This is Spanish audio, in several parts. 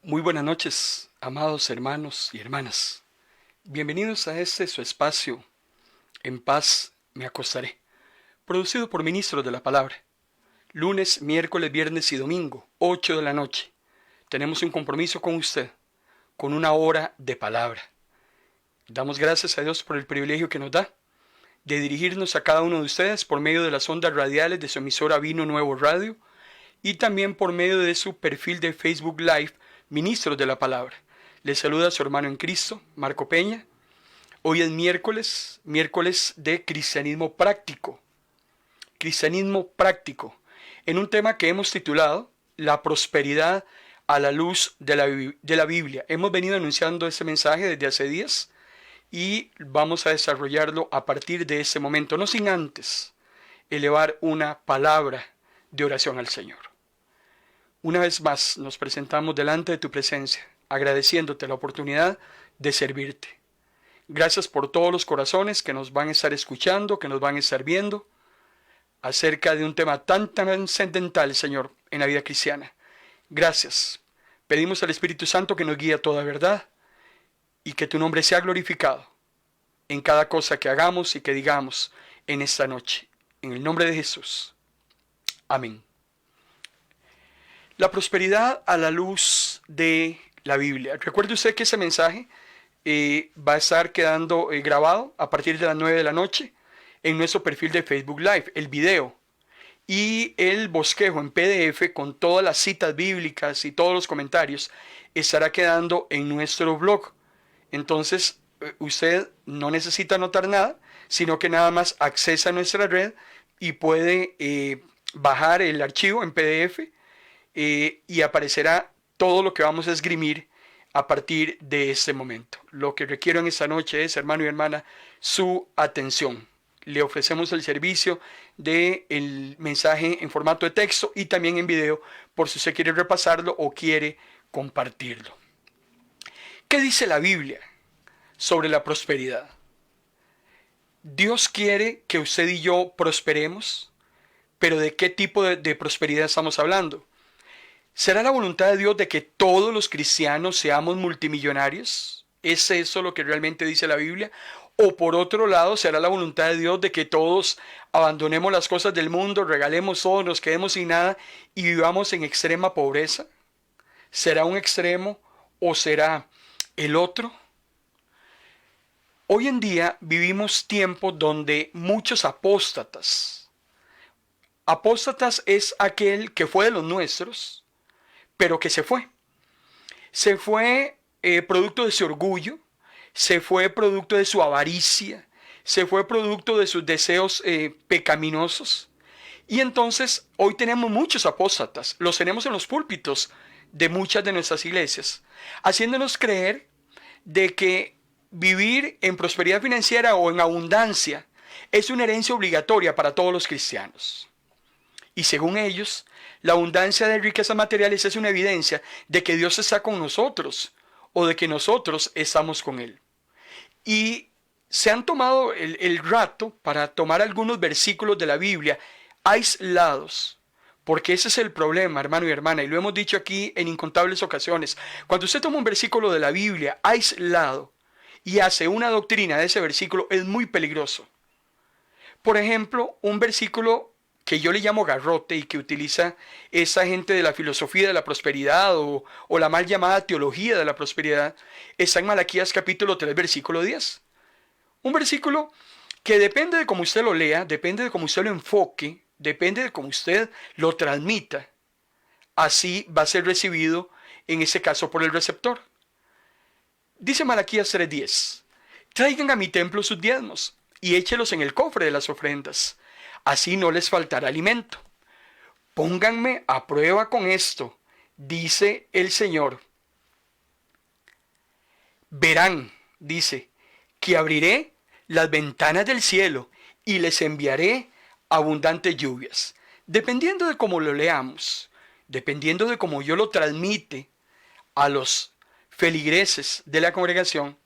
Muy buenas noches, amados hermanos y hermanas. Bienvenidos a este su espacio, En paz me acostaré, producido por Ministros de la Palabra. Lunes, miércoles, viernes y domingo, 8 de la noche. Tenemos un compromiso con usted, con una hora de palabra. Damos gracias a Dios por el privilegio que nos da de dirigirnos a cada uno de ustedes por medio de las ondas radiales de su emisora Vino Nuevo Radio y también por medio de su perfil de Facebook Live, Ministros de la Palabra. Les saluda su hermano en Cristo, Marco Peña. Hoy es miércoles de cristianismo práctico. Cristianismo práctico, en un tema que hemos titulado La prosperidad a la luz de la Biblia. Hemos venido anunciando este mensaje desde hace días y vamos a desarrollarlo a partir de este momento, no sin antes elevar una palabra de oración al Señor. Una vez más nos presentamos delante de tu presencia, agradeciéndote la oportunidad de servirte. Gracias por todos los corazones que nos van a estar escuchando, que nos van a estar viendo, acerca de un tema tan trascendental, Señor, en la vida cristiana. Gracias. Pedimos al Espíritu Santo que nos guíe a toda verdad y que tu nombre sea glorificado en cada cosa que hagamos y que digamos en esta noche. En el nombre de Jesús. Amén. La prosperidad a la luz de la Biblia. Recuerde usted que ese mensaje va a estar quedando grabado a partir de las 9 de la noche en nuestro perfil de Facebook Live, el video y el bosquejo en PDF con todas las citas bíblicas y todos los comentarios estará quedando en nuestro blog. Entonces usted no necesita anotar nada, sino que nada más accesa a nuestra red y puede bajar el archivo en PDF y aparecerá todo lo que vamos a esgrimir a partir de este momento. Lo que requiero en esta noche es, hermano y hermana, su atención. Le ofrecemos el servicio del mensaje en formato de texto y también en video, por si usted quiere repasarlo o quiere compartirlo. ¿Qué dice la Biblia sobre la prosperidad? Dios quiere que usted y yo prosperemos, pero ¿de qué tipo de prosperidad estamos hablando? ¿Será la voluntad de Dios de que todos los cristianos seamos multimillonarios? ¿Es eso lo que realmente dice la Biblia? ¿O por otro lado, será la voluntad de Dios de que todos abandonemos las cosas del mundo, regalemos todo, nos quedemos sin nada y vivamos en extrema pobreza? ¿Será un extremo o será el otro? Hoy en día vivimos tiempos donde muchos apóstatas es aquel que fue de los nuestros, pero que se fue. Se fue producto de su orgullo, se fue producto de su avaricia, se fue producto de sus deseos pecaminosos. Y entonces hoy tenemos muchos apóstatas, los tenemos en los púlpitos de muchas de nuestras iglesias, haciéndonos creer de que vivir en prosperidad financiera o en abundancia es una herencia obligatoria para todos los cristianos. Y según ellos, la abundancia de riquezas materiales es una evidencia de que Dios está con nosotros o de que nosotros estamos con Él. Y se han tomado el rato para tomar algunos versículos de la Biblia aislados, porque ese es el problema, hermano y hermana, y lo hemos dicho aquí en incontables ocasiones. Cuando usted toma un versículo de la Biblia aislado y hace una doctrina de ese versículo, es muy peligroso. Por ejemplo, un versículo que yo le llamo garrote y que utiliza esa gente de la filosofía de la prosperidad o la mal llamada teología de la prosperidad, está en Malaquías capítulo 3, versículo 10. Un versículo que depende de cómo usted lo lea, depende de cómo usted lo enfoque, depende de cómo usted lo transmita. Así va a ser recibido, en ese caso, por el receptor. Dice Malaquías 3:10, traigan a mi templo sus diezmos y échelos en el cofre de las ofrendas. Así no les faltará alimento. Pónganme a prueba con esto, dice el Señor. Verán, dice, que abriré las ventanas del cielo y les enviaré abundantes lluvias. Dependiendo de cómo lo leamos, dependiendo de cómo yo lo transmite a los feligreses de la congregación,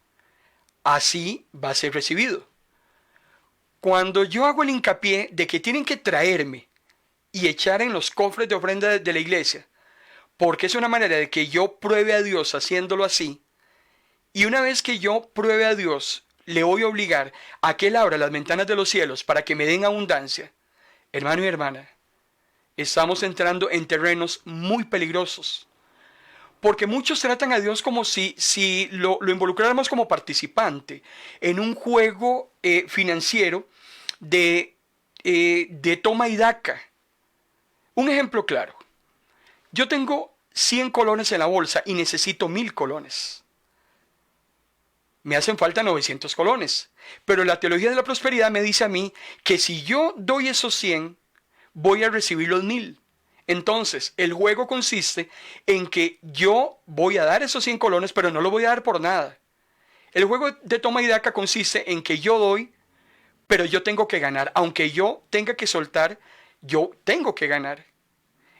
así va a ser recibido. Cuando yo hago el hincapié de que tienen que traerme y echar en los cofres de ofrenda de la iglesia, porque es una manera de que yo pruebe a Dios haciéndolo así. Y una vez que yo pruebe a Dios, le voy a obligar a que Él abra las ventanas de los cielos para que me den abundancia. Hermano y hermana, estamos entrando en terrenos muy peligrosos. Porque muchos tratan a Dios como si lo involucráramos como participante en un juego financiero de toma y daca. Un ejemplo claro. Yo tengo 100 colones en la bolsa y necesito 1000 colones. Me hacen falta 900 colones. Pero la teología de la prosperidad me dice a mí que si yo doy esos 100, voy a recibir los 1000. Entonces, el juego consiste en que yo voy a dar esos 100 colones, pero no lo voy a dar por nada. El juego de toma y daca consiste en que yo doy, pero yo tengo que ganar. Aunque yo tenga que soltar, yo tengo que ganar.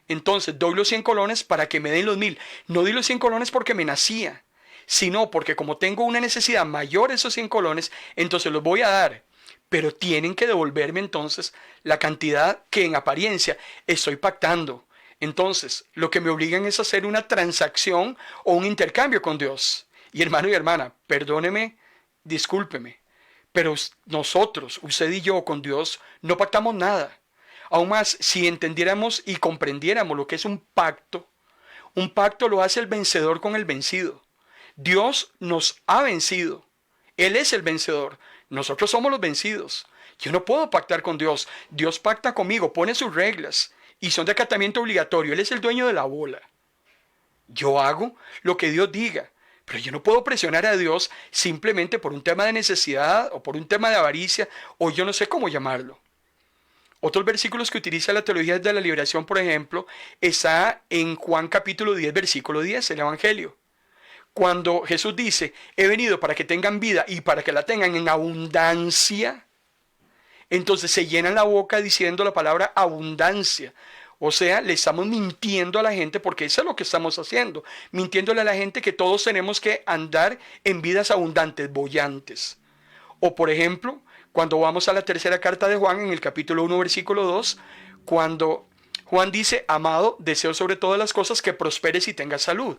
Entonces, doy los 100 colones para que me den los 1000. No di los 100 colones porque me nacía, sino porque como tengo una necesidad mayor esos 100 colones, entonces los voy a dar. Pero tienen que devolverme entonces la cantidad que en apariencia estoy pactando. Entonces, lo que me obligan es a hacer una transacción o un intercambio con Dios. Y hermano y hermana, perdóneme, discúlpeme, pero nosotros, usted y yo con Dios, no pactamos nada. Aún más, si entendiéramos y comprendiéramos lo que es un pacto lo hace el vencedor con el vencido. Dios nos ha vencido. Él es el vencedor. Nosotros somos los vencidos. Yo no puedo pactar con Dios. Dios pacta conmigo, pone sus reglas y son de acatamiento obligatorio. Él es el dueño de la bola. Yo hago lo que Dios diga, pero yo no puedo presionar a Dios simplemente por un tema de necesidad o por un tema de avaricia o yo no sé cómo llamarlo. Otros versículos que utiliza la teología de la liberación, por ejemplo, está en Juan capítulo 10, versículo 10, el Evangelio. Cuando Jesús dice, he venido para que tengan vida y para que la tengan en abundancia, entonces se llenan la boca diciendo la palabra abundancia. O sea, le estamos mintiendo a la gente porque eso es lo que estamos haciendo. Mintiéndole a la gente que todos tenemos que andar en vidas abundantes, bollantes. O por ejemplo, cuando vamos a la tercera carta de Juan, en el capítulo 1, versículo 2, cuando Juan dice, amado, deseo sobre todas las cosas que prosperes y tengas salud,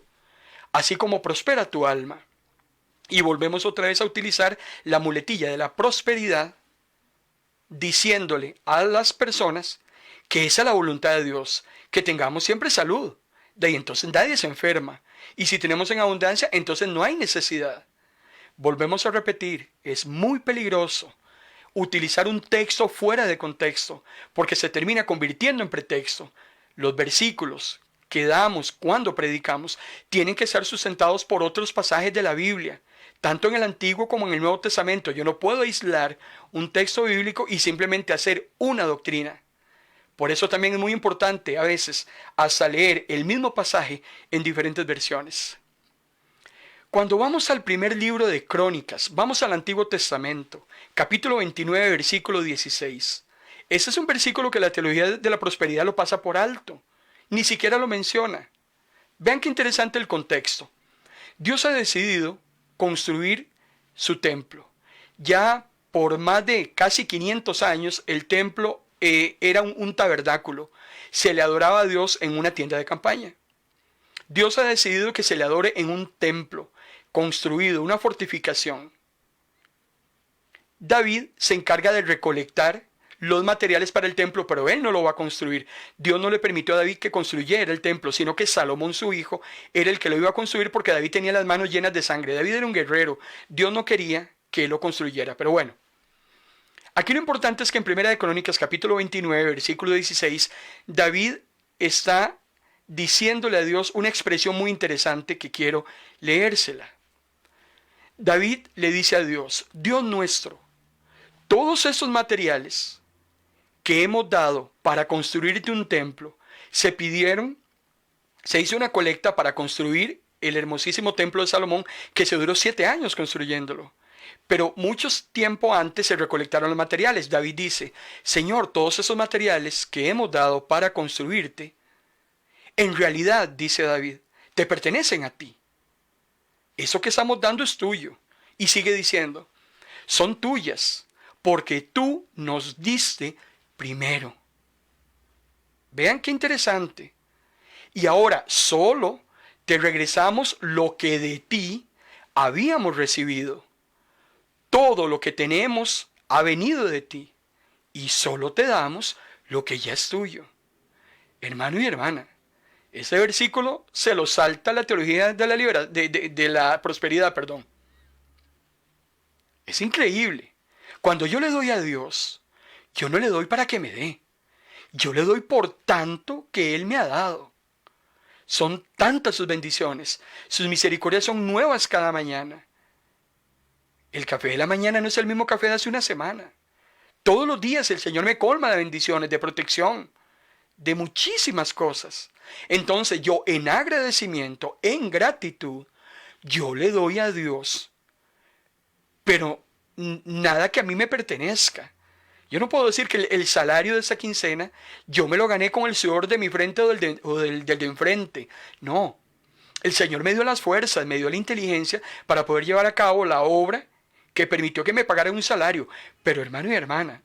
así como prospera tu alma. Y volvemos otra vez a utilizar la muletilla de la prosperidad, diciéndole a las personas que esa es la voluntad de Dios, que tengamos siempre salud. De ahí entonces nadie se enferma. Y si tenemos en abundancia, entonces no hay necesidad. Volvemos a repetir, es muy peligroso utilizar un texto fuera de contexto, porque se termina convirtiendo en pretexto. Los versículos que damos cuando predicamos tienen que ser sustentados por otros pasajes de la Biblia, tanto en el Antiguo como en el Nuevo Testamento. Yo no puedo aislar un texto bíblico y simplemente hacer una doctrina. Por eso también es muy importante a veces hasta leer el mismo pasaje en diferentes versiones. Cuando vamos al primer libro de Crónicas, vamos al Antiguo Testamento, capítulo 29, versículo 16. Ese es un versículo que la teología de la prosperidad lo pasa por alto. Ni siquiera lo menciona. Vean qué interesante el contexto. Dios ha decidido construir su templo. Ya por más de casi 500 años el templo era un tabernáculo. Se le adoraba a Dios en una tienda de campaña. Dios ha decidido que se le adore en un templo construido, una fortificación. David se encarga de recolectar los materiales para el templo, pero él no lo va a construir. Dios no le permitió a David que construyera el templo, sino que Salomón, su hijo, era el que lo iba a construir porque David tenía las manos llenas de sangre. David era un guerrero. Dios no quería que él lo construyera, pero bueno. Aquí lo importante es que en Primera de Crónicas, capítulo 29, versículo 16, David está diciéndole a Dios una expresión muy interesante que quiero leérsela. David le dice a Dios, Dios nuestro, todos estos materiales que hemos dado para construirte un templo, se hizo una colecta para construir el hermosísimo templo de Salomón, que se duró 7 años construyéndolo. Pero mucho tiempo antes se recolectaron los materiales. David dice, Señor, todos esos materiales que hemos dado para construirte, en realidad, dice David, te pertenecen a ti. Eso que estamos dando es tuyo. Y sigue diciendo, son tuyas, porque tú nos diste primero. Vean qué interesante. y ahora solo te regresamos lo que de ti habíamos recibido. Todo lo que tenemos ha venido de ti, y solo te damos lo que ya es tuyo. Hermano y hermana, ese versículo se lo salta la teología de la prosperidad, perdón. Es increíble. Cuando yo le doy a Dios, yo no le doy para que me dé. Yo le doy por tanto que Él me ha dado. Son tantas sus bendiciones. Sus misericordias son nuevas cada mañana. El café de la mañana no es el mismo café de hace una semana. Todos los días el Señor me colma de bendiciones, de protección, de muchísimas cosas. Entonces yo en agradecimiento, en gratitud, yo le doy a Dios, pero nada que a mí me pertenezca. Yo no puedo decir que el salario de esa quincena yo me lo gané con el sudor de mi frente o del de enfrente. No, el Señor me dio las fuerzas, me dio la inteligencia para poder llevar a cabo la obra que permitió que me pagaran un salario. Pero hermano y hermana,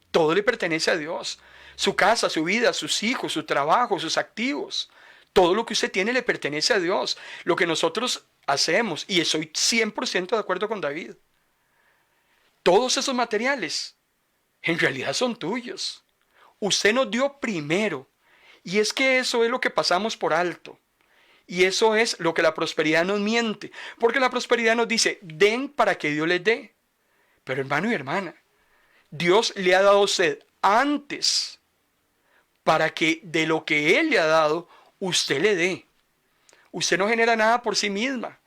todo le pertenece a Dios. Su casa, su vida, sus hijos, su trabajo, sus activos. Todo lo que usted tiene le pertenece a Dios. Lo que nosotros hacemos, y estoy 100% de acuerdo con David, todos esos materiales en realidad son tuyos. Usted nos dio primero. Y es que eso es lo que pasamos por alto. Y eso es lo que la prosperidad nos miente. Porque la prosperidad nos dice, den para que Dios les dé. Pero hermano y hermana, Dios le ha dado a usted antes para que de lo que Él le ha dado, usted le dé. Usted no genera nada por sí misma.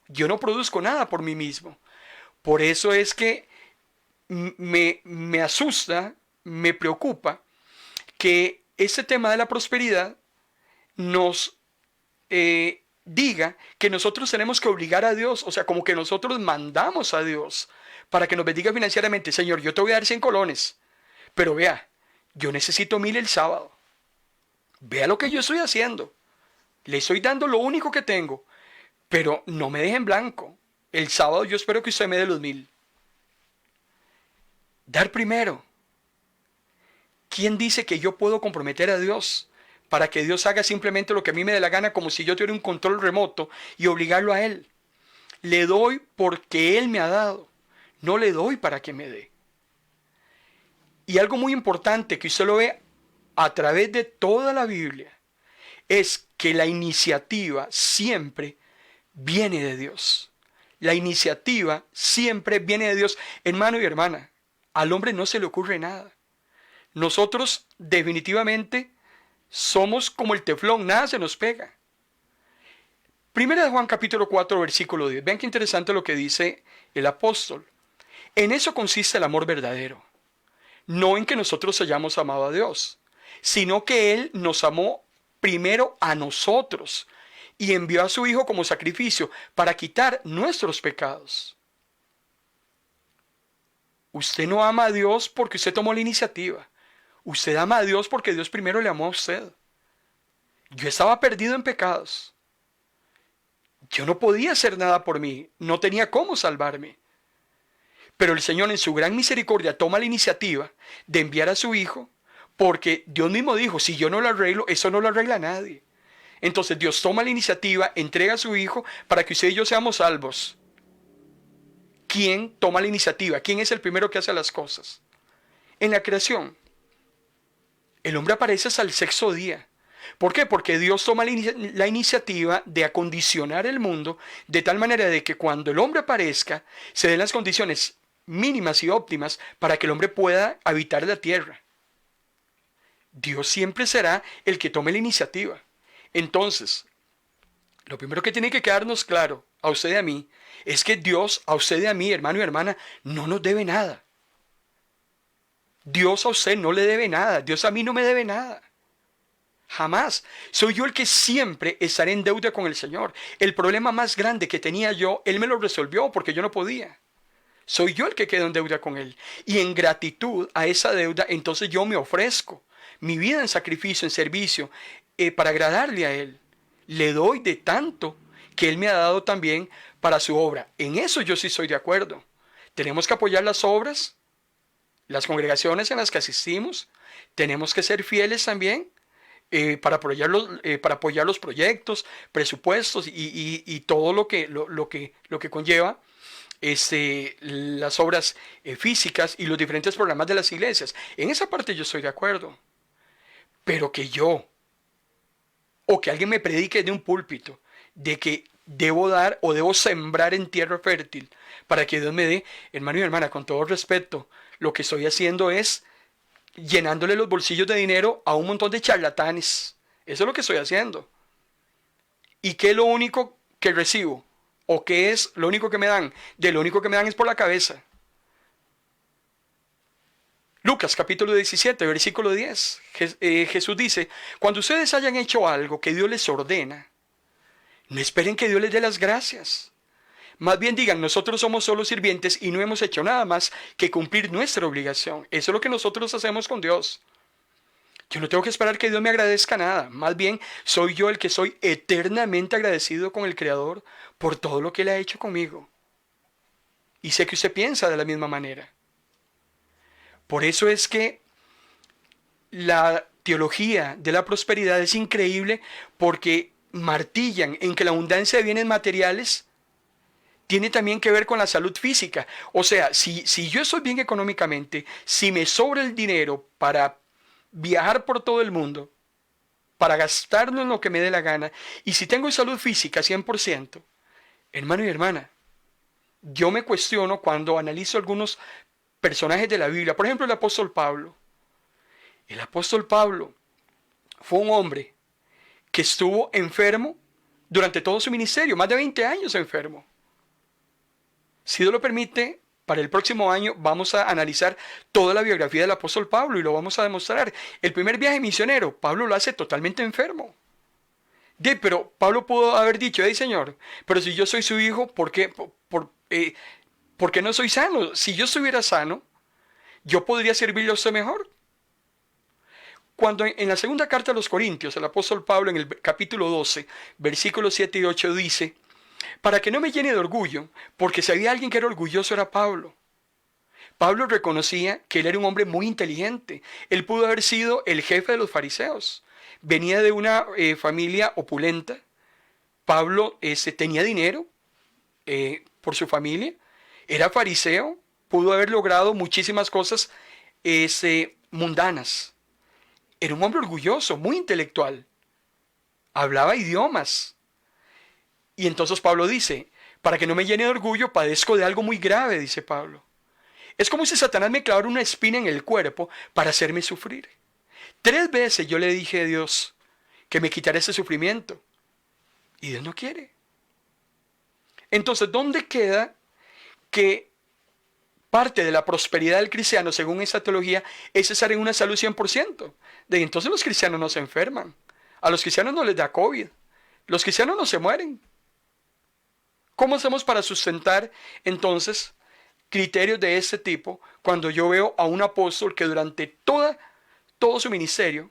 Yo no produzco nada por mí mismo. Por eso es que me asusta, me preocupa que este tema de la prosperidad nos diga que nosotros tenemos que obligar a Dios, o sea, como que nosotros mandamos a Dios para que nos bendiga financieramente. Señor, yo te voy a dar 100 colones, pero vea, yo necesito 1000 el sábado. Vea lo que yo estoy haciendo. Le estoy dando lo único que tengo, pero no me deje en blanco. El sábado yo espero que usted me dé los 1000. Dar primero. ¿Quién dice que yo puedo comprometer a Dios para que Dios haga simplemente lo que a mí me dé la gana, como si yo tuviera un control remoto, y obligarlo a Él? Le doy porque Él me ha dado. No le doy para que me dé. Y algo muy importante que usted lo ve a través de toda la Biblia es que la iniciativa siempre viene de Dios. La iniciativa siempre viene de Dios. Hermano y hermana, al hombre no se le ocurre nada. Nosotros definitivamente somos como el teflón, nada se nos pega. Primera de Juan capítulo 4 versículo 10. Vean qué interesante lo que dice el apóstol. En eso consiste el amor verdadero. No en que nosotros hayamos amado a Dios, sino que Él nos amó primero a nosotros y envió a su Hijo como sacrificio para quitar nuestros pecados. Usted no ama a Dios porque usted tomó la iniciativa. Usted ama a Dios porque Dios primero le amó a usted. Yo estaba perdido en pecados. Yo no podía hacer nada por mí. No tenía cómo salvarme. Pero el Señor en su gran misericordia toma la iniciativa de enviar a su Hijo, porque Dios mismo dijo, si yo no lo arreglo, eso no lo arregla nadie. Entonces Dios toma la iniciativa, entrega a su Hijo para que usted y yo seamos salvos. ¿Quién toma la iniciativa? ¿Quién es el primero que hace las cosas? En la creación, el hombre aparece hasta el sexto día. ¿Por qué? Porque Dios toma la iniciativa de acondicionar el mundo de tal manera de que cuando el hombre aparezca, se den las condiciones mínimas y óptimas para que el hombre pueda habitar la tierra. Dios siempre será el que tome la iniciativa. Entonces, lo primero que tiene que quedarnos claro a usted y a mí es que Dios a usted y a mí, hermano y hermana, no nos debe nada. Dios a usted no le debe nada. Dios a mí no me debe nada. Jamás. Soy yo el que siempre estaré en deuda con el Señor. El problema más grande que tenía yo, Él me lo resolvió porque yo no podía. Soy yo el que quedo en deuda con Él. Y en gratitud a esa deuda, entonces yo me ofrezco mi vida en sacrificio, en servicio, para agradarle a Él. Le doy de tanto que Él me ha dado también para su obra. En eso yo sí estoy de acuerdo. Tenemos que apoyar las obras, las congregaciones en las que asistimos. Tenemos que ser fieles también para apoyar los proyectos, presupuestos y todo lo que conlleva las obras físicas y los diferentes programas de las iglesias. En esa parte yo estoy de acuerdo. Pero que yo o que alguien me predique de un púlpito de que debo dar o debo sembrar en tierra fértil para que Dios me dé, hermano y hermana, con todo respeto, lo que estoy haciendo es llenándole los bolsillos de dinero a un montón de charlatanes. Eso es lo que estoy haciendo. ¿Y qué es lo único que recibo? ¿O qué es lo único que me dan? De lo único que me dan es por la cabeza. Lucas capítulo 17, versículo 10. Jesús dice, cuando ustedes hayan hecho algo que Dios les ordena, no esperen que Dios les dé las gracias. Más bien digan, nosotros somos solo sirvientes y no hemos hecho nada más que cumplir nuestra obligación. Eso es lo que nosotros hacemos con Dios. Yo no tengo que esperar que Dios me agradezca nada. Más bien, soy yo el que soy eternamente agradecido con el Creador por todo lo que Él ha hecho conmigo. Y sé que usted piensa de la misma manera. Por eso es que la teología de la prosperidad es increíble porque martillan en que la abundancia de bienes materiales tiene también que ver con la salud física. O sea, si yo estoy bien económicamente, si me sobra el dinero para viajar por todo el mundo, para gastarlo en lo que me dé la gana, y si tengo salud física 100%, hermano y hermana, yo me cuestiono cuando analizo algunos personajes de la Biblia. Por ejemplo, el apóstol Pablo. El apóstol Pablo fue un hombre que estuvo enfermo durante todo su ministerio, más de 20 años enfermo. Si Dios lo permite, para el próximo año vamos a analizar toda la biografía del apóstol Pablo y lo vamos a demostrar. El primer viaje misionero, Pablo lo hace totalmente enfermo. Pero Pablo pudo haber dicho, Señor, pero si yo soy su hijo, ¿por qué no soy sano? Si yo estuviera sano, yo podría servirle a usted mejor. Cuando en la segunda carta a los Corintios, el apóstol Pablo en el capítulo 12, versículos 7 y 8 dice, para que no me llene de orgullo, porque si había alguien que era orgulloso era Pablo. Pablo reconocía que él era un hombre muy inteligente. Él pudo haber sido el jefe de los fariseos. Venía de una familia opulenta. Pablo tenía dinero por su familia. Era fariseo. Pudo haber logrado muchísimas cosas mundanas. Era un hombre orgulloso, muy intelectual. Hablaba idiomas. Y entonces Pablo dice, para que no me llene de orgullo, padezco de algo muy grave, dice Pablo. Es como si Satanás me clavara una espina en el cuerpo para hacerme sufrir. 3 veces yo le dije a Dios que me quitara ese sufrimiento. Y Dios no quiere. Entonces, ¿dónde queda que parte de la prosperidad del cristiano, según esa teología, es estar en una salud 100%? Entonces los cristianos no se enferman. A los cristianos no les da COVID. Los cristianos no se mueren. ¿Cómo hacemos para sustentar entonces criterios de este tipo cuando yo veo a un apóstol que durante todo su ministerio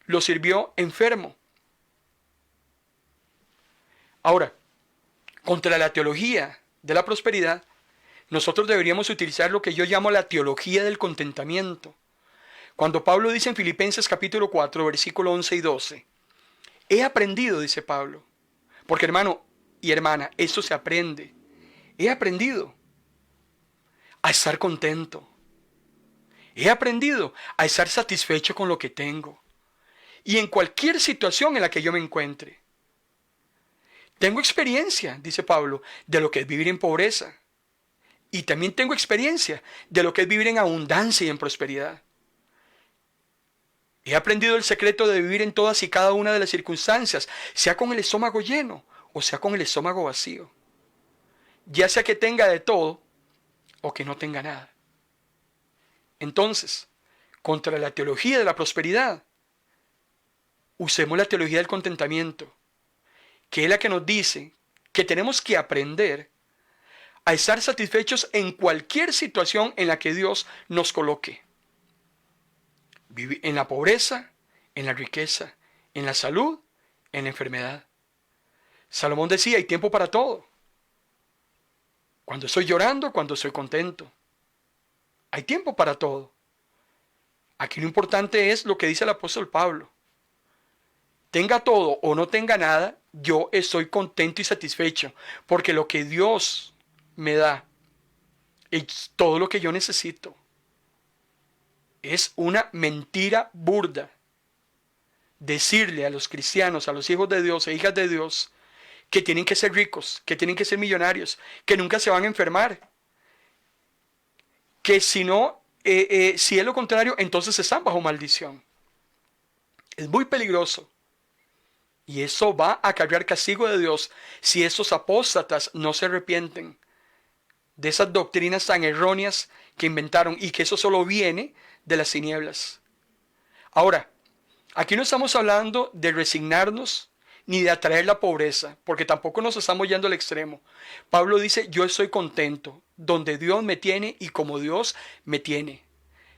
lo sirvió enfermo? Ahora, contra la teología de la prosperidad, nosotros deberíamos utilizar lo que yo llamo la teología del contentamiento. Cuando Pablo dice en Filipenses capítulo 4, versículo 11 y 12, he aprendido, dice Pablo, porque hermano y hermana, esto se aprende. He aprendido a estar contento. He aprendido a estar satisfecho con lo que tengo. Y en cualquier situación en la que yo me encuentre. Tengo experiencia, dice Pablo, de lo que es vivir en pobreza. Y también tengo experiencia de lo que es vivir en abundancia y en prosperidad. He aprendido el secreto de vivir en todas y cada una de las circunstancias, sea con el estómago lleno o sea con el estómago vacío. Ya sea que tenga de todo o que no tenga nada. Entonces, contra la teología de la prosperidad, usemos la teología del contentamiento, que es la que nos dice que tenemos que aprender a estar satisfechos en cualquier situación en la que Dios nos coloque. En la pobreza, en la riqueza, en la salud, en la enfermedad. Salomón decía, hay tiempo para todo. Cuando estoy llorando, cuando estoy contento. Hay tiempo para todo. Aquí lo importante es lo que dice el apóstol Pablo. tenga todo o no tenga nada, yo estoy contento y satisfecho, porque lo que Dios me da es todo lo que yo necesito. Es una mentira burda decirle a los cristianos, a los hijos de Dios e hijas de Dios, que tienen que ser ricos, que tienen que ser millonarios, que nunca se van a enfermar, que si no, si es lo contrario, entonces están bajo maldición. Es muy peligroso. Y eso va a acarrear castigo de Dios si esos apóstatas no se arrepienten de esas doctrinas tan erróneas que inventaron y que eso solo viene de las tinieblas. Ahora, aquí no estamos hablando de resignarnos ni de atraer la pobreza, porque tampoco nos estamos yendo al extremo. Pablo dice, yo estoy contento donde Dios me tiene y como Dios me tiene.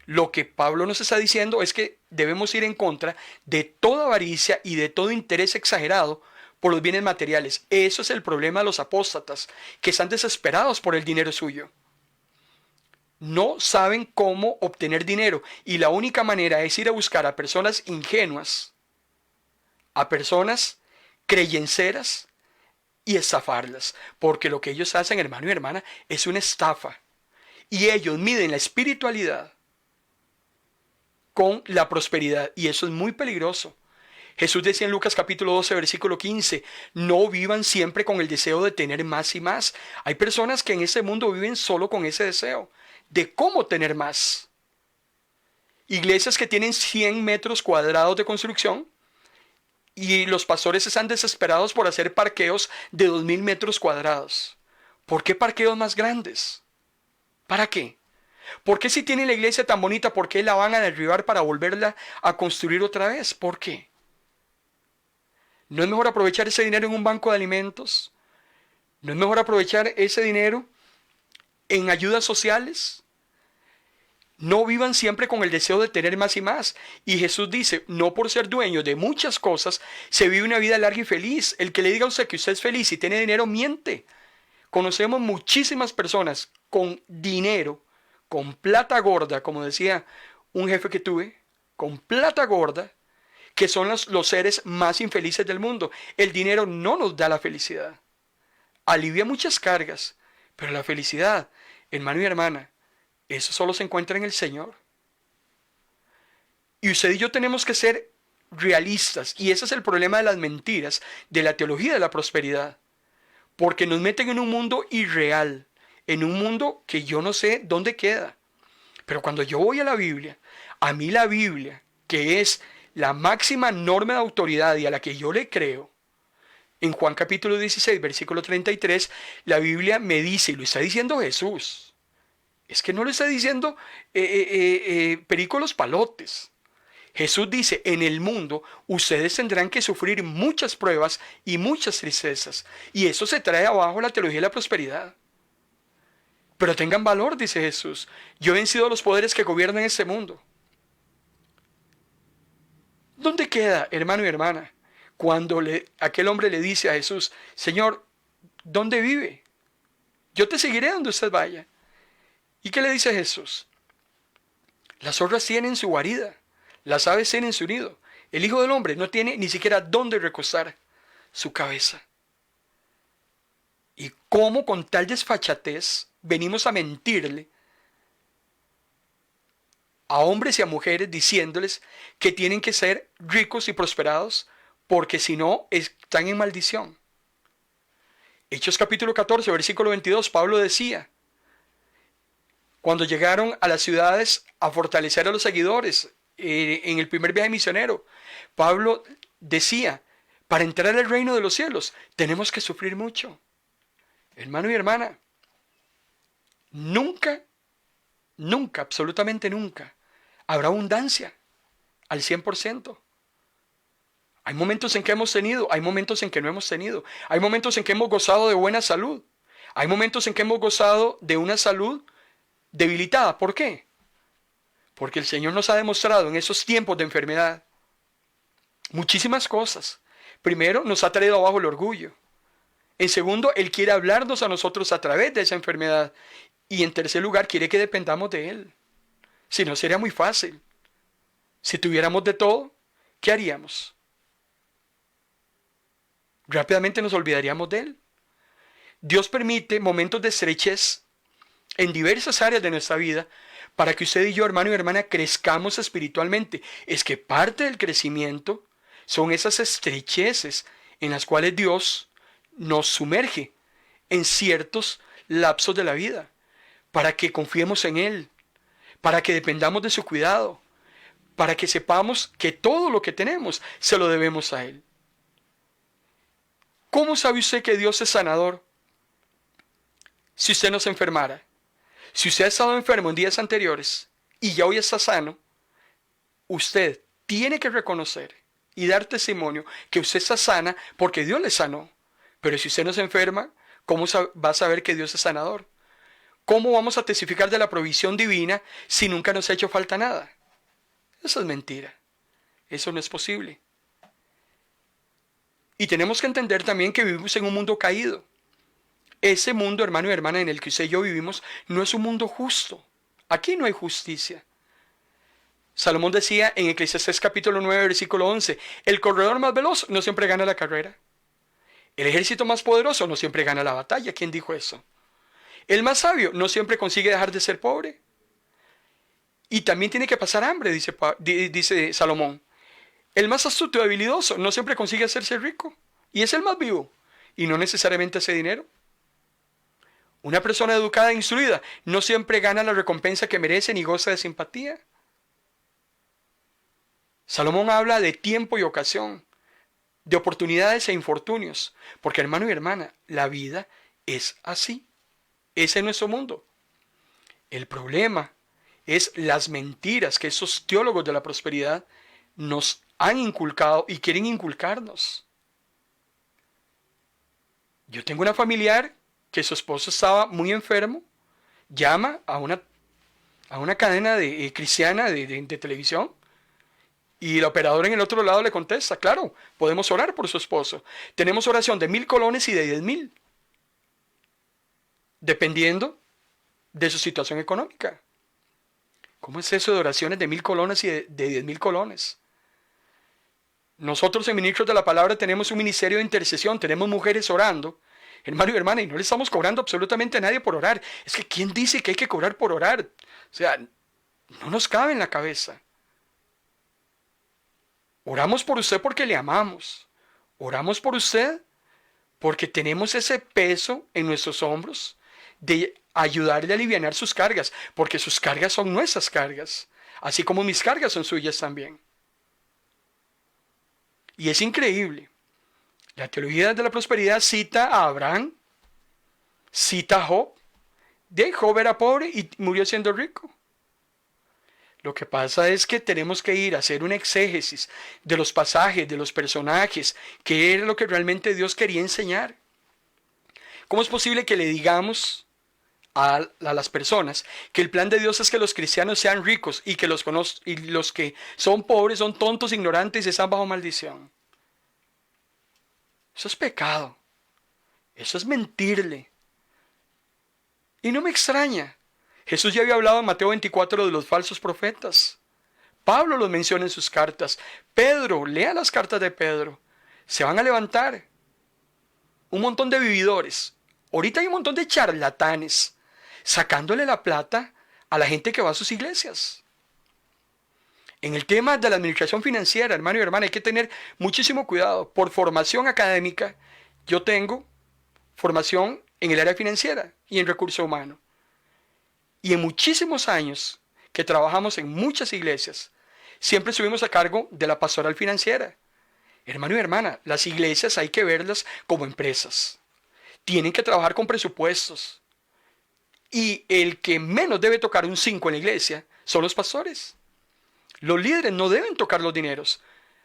Lo que Pablo nos está diciendo es que debemos ir en contra de toda avaricia y de todo interés exagerado por los bienes materiales. Eso es el problema de los apóstatas, que están desesperados por el dinero suyo. No saben cómo obtener dinero y la única manera es ir a buscar a personas ingenuas, a personas creyenceras y estafarlas, porque lo que ellos hacen, hermano y hermana, es una estafa. Y ellos miden la espiritualidad con la prosperidad, y eso es muy peligroso. Jesús decía en Lucas capítulo 12, versículo 15, no vivan siempre con el deseo de tener más y más. Hay personas que en este mundo viven solo con ese deseo de cómo tener más. Iglesias que tienen 100 metros cuadrados de construcción y los pastores están desesperados por hacer parqueos de 2000 metros cuadrados. ¿Por qué parqueos más grandes? ¿Para qué? ¿Por qué si tienen la iglesia tan bonita, por qué la van a derribar para volverla a construir otra vez? ¿Por qué? ¿No es mejor aprovechar ese dinero en un banco de alimentos? ¿No es mejor aprovechar ese dinero en ayudas sociales? No vivan siempre con el deseo de tener más y más. Y Jesús dice, no por ser dueño de muchas cosas, se vive una vida larga y feliz. El que le diga a usted que usted es feliz y tiene dinero, miente. Conocemos muchísimas personas con dinero, con plata gorda, como decía un jefe que tuve, con plata gorda, que son los seres más infelices del mundo. El dinero no nos da la felicidad. Alivia muchas cargas, pero la felicidad, hermano y hermana, eso solo se encuentra en el Señor. Y usted y yo tenemos que ser realistas, y ese es el problema de las mentiras, de la teología de la prosperidad, porque nos meten en un mundo irreal, en un mundo que yo no sé dónde queda. Pero cuando yo voy a mí la Biblia, que es la máxima norma de autoridad y a la que yo le creo, en Juan capítulo 16, versículo 33, la Biblia me dice, y lo está diciendo Jesús, es que no lo está diciendo Perico los Palotes. Jesús dice, en el mundo ustedes tendrán que sufrir muchas pruebas y muchas tristezas, y eso se trae abajo la teología de la prosperidad. Pero tengan valor, dice Jesús, yo he vencido a los poderes que gobiernan este mundo. ¿Dónde queda, hermano y hermana, cuando aquel hombre le dice a Jesús, Señor, ¿dónde vive? Yo te seguiré donde usted vaya. ¿Y qué le dice Jesús? Las zorras tienen su guarida, las aves tienen su nido. El Hijo del Hombre no tiene ni siquiera dónde recostar su cabeza. ¿Y cómo con tal desfachatez venimos a mentirle a hombres y a mujeres diciéndoles que tienen que ser ricos y prosperados porque si no están en maldición? Hechos capítulo 14, versículo 22, Pablo decía, cuando llegaron a las ciudades a fortalecer a los seguidores en el primer viaje misionero, Pablo decía, para entrar al reino de los cielos tenemos que sufrir mucho. Hermano y hermana, nunca, absolutamente nunca, habrá abundancia al 100%. Hay momentos en que hemos tenido, hay momentos en que no hemos tenido. Hay momentos en que hemos gozado de buena salud. Hay momentos en que hemos gozado de una salud debilitada. ¿Por qué? Porque el Señor nos ha demostrado en esos tiempos de enfermedad muchísimas cosas. Primero, nos ha traído abajo el orgullo. En segundo, Él quiere hablarnos a nosotros a través de esa enfermedad. Y en tercer lugar, quiere que dependamos de Él. Si no, sería muy fácil. Si tuviéramos de todo, ¿qué haríamos? rápidamente nos olvidaríamos de Él. Dios permite momentos de estrechez en diversas áreas de nuestra vida para que usted y yo, hermano y hermana, crezcamos espiritualmente. Es que parte del crecimiento son esas estrecheces en las cuales Dios nos sumerge en ciertos lapsos de la vida, para que confiemos en Él, para que dependamos de su cuidado, para que sepamos que todo lo que tenemos se lo debemos a Él. ¿Cómo sabe usted que Dios es sanador? Si usted no se enfermara, si usted ha estado enfermo en días anteriores y ya hoy está sano, usted tiene que reconocer y dar testimonio que usted está sana porque Dios le sanó. Pero si usted no se enferma, ¿cómo va a saber que Dios es sanador? ¿Cómo vamos a testificar de la provisión divina si nunca nos ha hecho falta nada? Eso es mentira. Eso no es posible. Y tenemos que entender también que vivimos en un mundo caído. Ese mundo, hermano y hermana, en el que usted y yo vivimos, no es un mundo justo. Aquí no hay justicia. Salomón decía en Eclesiastés capítulo 9, versículo 11, el corredor más veloz no siempre gana la carrera. El ejército más poderoso no siempre gana la batalla. ¿Quién dijo eso? El más sabio no siempre consigue dejar de ser pobre. Y también tiene que pasar hambre, dice Salomón. El más astuto y habilidoso no siempre consigue hacerse rico. Y es el más vivo. Y no necesariamente hace dinero. Una persona educada e instruida no siempre gana la recompensa que merece ni goza de simpatía. Salomón habla de tiempo y ocasión, de oportunidades e infortunios, porque hermano y hermana, la vida es así. Ese es nuestro mundo. El problema es las mentiras que esos teólogos de la prosperidad nos han inculcado y quieren inculcarnos. Yo tengo una familiar que su esposo estaba muy enfermo, llama a una cadena cristiana de televisión y la operadora en el otro lado le contesta, claro, podemos orar por su esposo. Tenemos oración de 1,000 colones y de 10,000, dependiendo de su situación económica. ¿Cómo es eso de oraciones de 1,000 colones y de 10,000 colones? Nosotros en Ministros de la Palabra tenemos un ministerio de intercesión, tenemos mujeres orando, hermano y hermana, y no le estamos cobrando absolutamente a nadie por orar. Es que ¿quién dice que hay que cobrar por orar? O sea, no nos cabe en la cabeza. Oramos por usted porque le amamos. Oramos por usted porque tenemos ese peso en nuestros hombros de ayudarle a alivianar sus cargas, porque sus cargas son nuestras cargas, así como mis cargas son suyas también. Y es increíble. La teología de la prosperidad cita a Abraham, cita a Job. Job era pobre y murió siendo rico. Lo que pasa es que tenemos que ir a hacer un exégesis de los pasajes, de los personajes, qué era lo que realmente Dios quería enseñar. ¿Cómo es posible que le digamos a las personas que el plan de Dios es que los cristianos sean ricos y que los que son pobres son tontos, ignorantes y están bajo maldición? Eso es pecado. Eso es mentirle. Y no me extraña. Jesús ya había hablado en Mateo 24 de los falsos profetas. Pablo los menciona en sus cartas. Pedro, lea las cartas de Pedro. Se van a levantar un montón de vividores. Ahorita hay un montón de charlatanes sacándole la plata a la gente que va a sus iglesias. En el tema de la administración financiera, hermano y hermana, hay que tener muchísimo cuidado. Por formación académica, yo tengo formación en el área financiera y en recurso humano. Y en muchísimos años que trabajamos en muchas iglesias, siempre estuvimos a cargo de la pastoral financiera. Hermano y hermana, las iglesias hay que verlas como empresas. Tienen que trabajar con presupuestos. Y el que menos debe tocar un 5 en la iglesia son los pastores. Los líderes no deben tocar los dineros.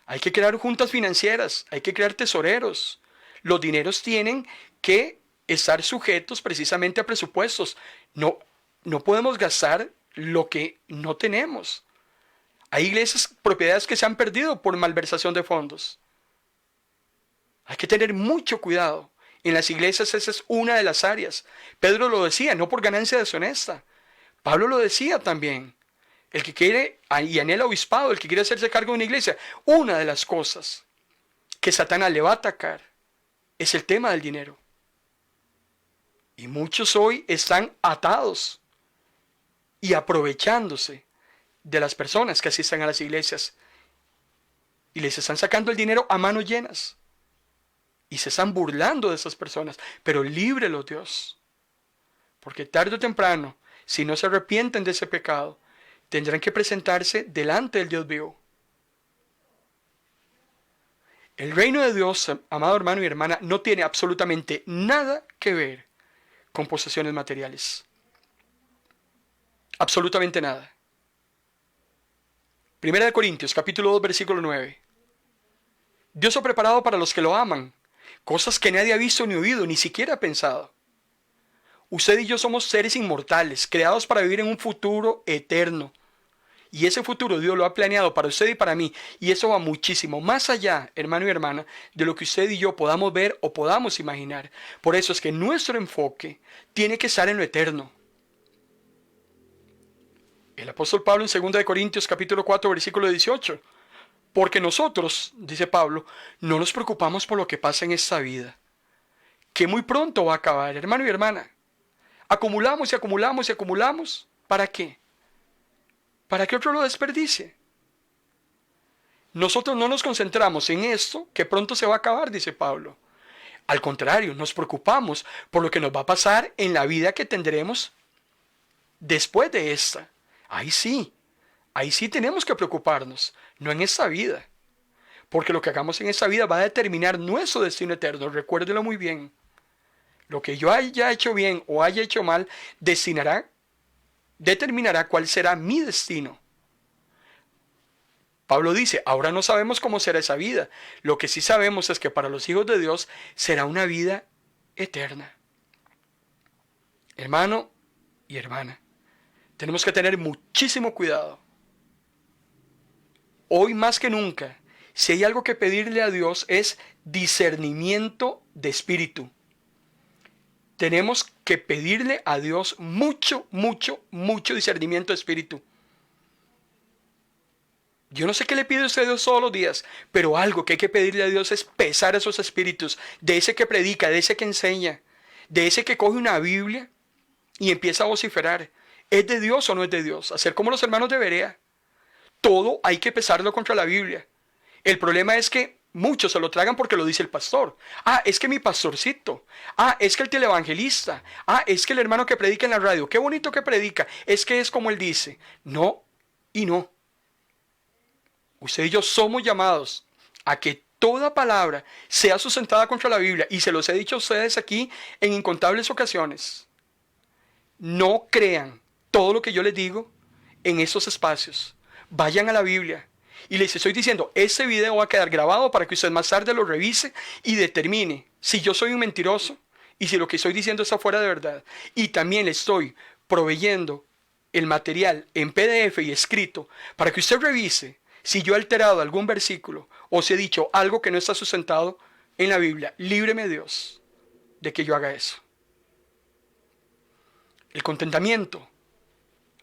Hay que crear juntas financieras, hay que crear tesoreros. Los dineros tienen que estar sujetos precisamente a presupuestos. No podemos gastar lo que no tenemos. Hay iglesias, propiedades que se han perdido por malversación de fondos. Hay que tener mucho cuidado. En las iglesias esa es una de las áreas. Pedro lo decía, no por ganancia deshonesta. Pablo lo decía también. El que quiere y anhela obispado, el que quiere hacerse cargo de una iglesia, una de las cosas que Satanás le va a atacar es el tema del dinero. Y muchos hoy están atados y aprovechándose de las personas que asisten a las iglesias y les están sacando el dinero a manos llenas. Y se están burlando de esas personas, pero líbrelos Dios. Porque tarde o temprano, si no se arrepienten de ese pecado, tendrán que presentarse delante del Dios vivo. El reino de Dios, amado hermano y hermana, no tiene absolutamente nada que ver con posesiones materiales. Absolutamente nada. Primera de Corintios, capítulo 2, versículo 9. Dios ha preparado para los que lo aman cosas que nadie ha visto ni oído, ni siquiera ha pensado. Usted y yo somos seres inmortales, creados para vivir en un futuro eterno. Y ese futuro Dios lo ha planeado para usted y para mí. Y eso va muchísimo más allá, hermano y hermana, de lo que usted y yo podamos ver o podamos imaginar. Por eso es que nuestro enfoque tiene que estar en lo eterno. El apóstol Pablo en 2 de Corintios capítulo 4 versículo 18. Porque nosotros, dice Pablo, no nos preocupamos por lo que pasa en esta vida, que muy pronto va a acabar, hermano y hermana. Acumulamos y acumulamos y acumulamos. ¿Para qué? Para que otro lo desperdicie. Nosotros no nos concentramos en esto que pronto se va a acabar, dice Pablo. Al contrario, nos preocupamos por lo que nos va a pasar en la vida que tendremos después de esta. Ahí sí tenemos que preocuparnos, no en esta vida. Porque lo que hagamos en esta vida va a determinar nuestro destino eterno, recuérdelo muy bien. Lo que yo haya hecho bien o haya hecho mal, determinará cuál será mi destino. Pablo dice, ahora no sabemos cómo será esa vida. Lo que sí sabemos es que para los hijos de Dios será una vida eterna. Hermano y hermana, tenemos que tener muchísimo cuidado. Hoy más que nunca, si hay algo que pedirle a Dios es discernimiento de espíritu. Tenemos que pedirle a Dios mucho discernimiento de espíritu. Yo no sé qué le pide usted a Dios todos los días, pero algo que hay que pedirle a Dios es pesar esos espíritus, de ese que predica, de ese que enseña, de ese que coge una Biblia y empieza a vociferar. ¿Es de Dios o no es de Dios? Hacer como los hermanos de Berea. Todo hay que pesarlo contra la Biblia. El problema es que muchos se lo tragan porque lo dice el pastor. Es que mi pastorcito. Es que el televangelista. Es que el hermano que predica en la radio. Qué bonito que predica. Es que es como él dice. No y no. Usted y yo somos llamados a que toda palabra sea sustentada contra la Biblia. Y se los he dicho a ustedes aquí en incontables ocasiones. No crean todo lo que yo les digo en estos espacios. Vayan a la Biblia. Y les estoy diciendo, este video va a quedar grabado para que usted más tarde lo revise y determine si yo soy un mentiroso y si lo que estoy diciendo está fuera de verdad. Y también le estoy proveyendo el material en PDF y escrito para que usted revise si yo he alterado algún versículo o si he dicho algo que no está sustentado en la Biblia. Líbreme Dios de que yo haga eso. El contentamiento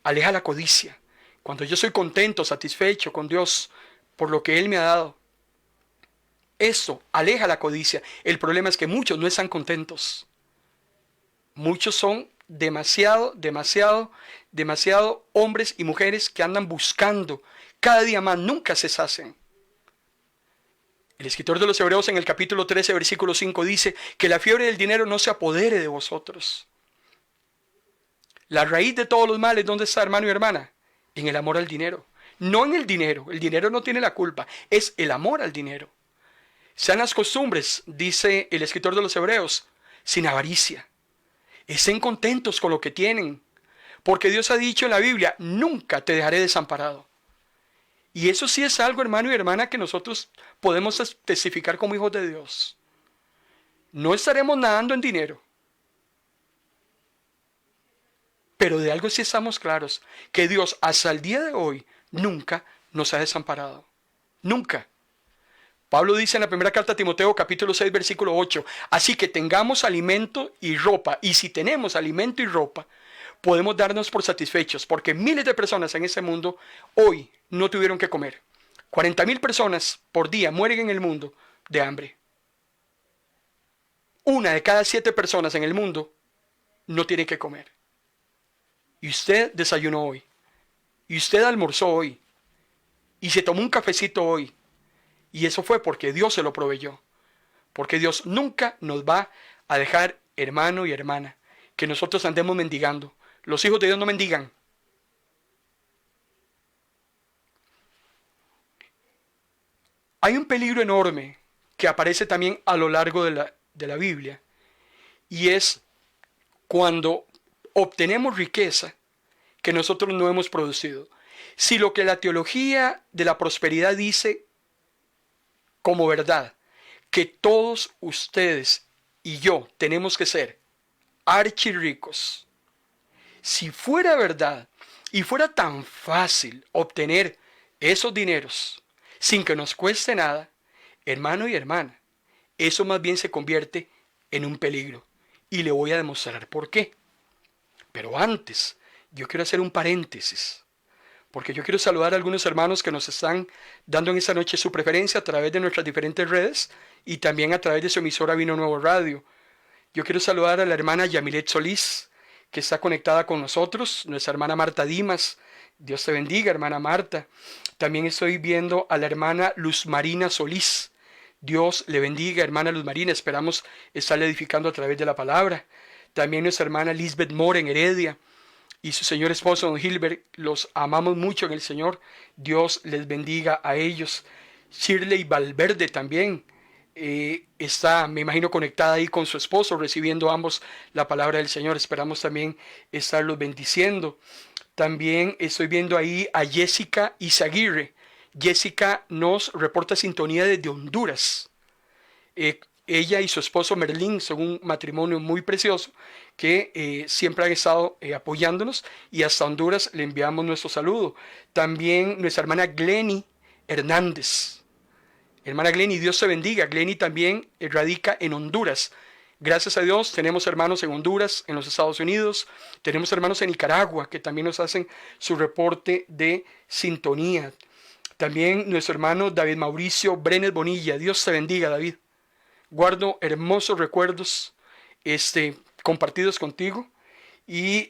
aleja la codicia. Cuando yo soy contento, satisfecho con Dios por lo que Él me ha dado, eso aleja la codicia. El problema es que muchos no están contentos. Muchos son demasiado hombres y mujeres que andan buscando cada día más, nunca se sacen. El escritor de los Hebreos en el capítulo 13, versículo 5 dice que la fiebre del dinero no se apodere de vosotros. La raíz de todos los males, ¿dónde está, hermano y hermana? En el amor al dinero. No en el dinero. El dinero no tiene la culpa. Es el amor al dinero. Sean las costumbres, dice el escritor de los Hebreos, sin avaricia. Estén contentos con lo que tienen. Porque Dios ha dicho en la Biblia, nunca te dejaré desamparado. Y eso sí es algo, hermano y hermana, que nosotros podemos testificar como hijos de Dios. No estaremos nadando en dinero. Pero de algo sí estamos claros, que Dios hasta el día de hoy nunca nos ha desamparado. Nunca. Pablo dice en la primera carta a Timoteo capítulo 6 versículo 8, así que tengamos alimento y ropa, y si tenemos alimento y ropa, podemos darnos por satisfechos, porque miles de personas en este mundo hoy no tuvieron que comer. 40,000 personas por día mueren en el mundo de hambre. Una de cada 7 personas en el mundo no tiene que comer. Y usted desayunó hoy. Y usted almorzó hoy. Y se tomó un cafecito hoy. Y eso fue porque Dios se lo proveyó. Porque Dios nunca nos va a dejar, hermano y hermana, que nosotros andemos mendigando. Los hijos de Dios no mendigan. Hay un peligro enorme que aparece también a lo largo de la Biblia. Y es cuando obtenemos riqueza que nosotros no hemos producido. Si lo que la teología de la prosperidad dice como verdad, que todos ustedes y yo tenemos que ser archirricos, si fuera verdad y fuera tan fácil obtener esos dineros sin que nos cueste nada, hermano y hermana, eso más bien se convierte en un peligro. Y le voy a demostrar por qué. Pero antes, yo quiero hacer un paréntesis, porque yo quiero saludar a algunos hermanos que nos están dando en esta noche su preferencia a través de nuestras diferentes redes y también a través de su emisora Vino Nuevo Radio. Yo quiero saludar a la hermana Yamilet Solís, que está conectada con nosotros, nuestra hermana Marta Dimas. Dios te bendiga, hermana Marta. También estoy viendo a la hermana Luz Marina Solís. Dios le bendiga, hermana Luz Marina. Esperamos estarle edificando a través de la palabra. También nuestra hermana Lisbeth Moore en Heredia y su señor esposo don Gilbert. Los amamos mucho en el Señor. Dios les bendiga a ellos. Shirley Valverde también está, me imagino, conectada ahí con su esposo, recibiendo ambos la palabra del Señor. Esperamos también estarlos bendiciendo. También estoy viendo ahí a Jessica Izaguirre. Jessica nos reporta sintonía desde Honduras. Ella y su esposo Merlín son un matrimonio muy precioso que siempre han estado apoyándonos, y hasta Honduras le enviamos nuestro saludo. También nuestra hermana Glenny Hernández. Hermana Glenny, Dios te bendiga. Glenny también radica en Honduras. Gracias a Dios tenemos hermanos en Honduras, en los Estados Unidos. Tenemos hermanos en Nicaragua que también nos hacen su reporte de sintonía. También nuestro hermano David Mauricio Brenes Bonilla. Dios te bendiga, David. Guardo hermosos recuerdos compartidos contigo. Y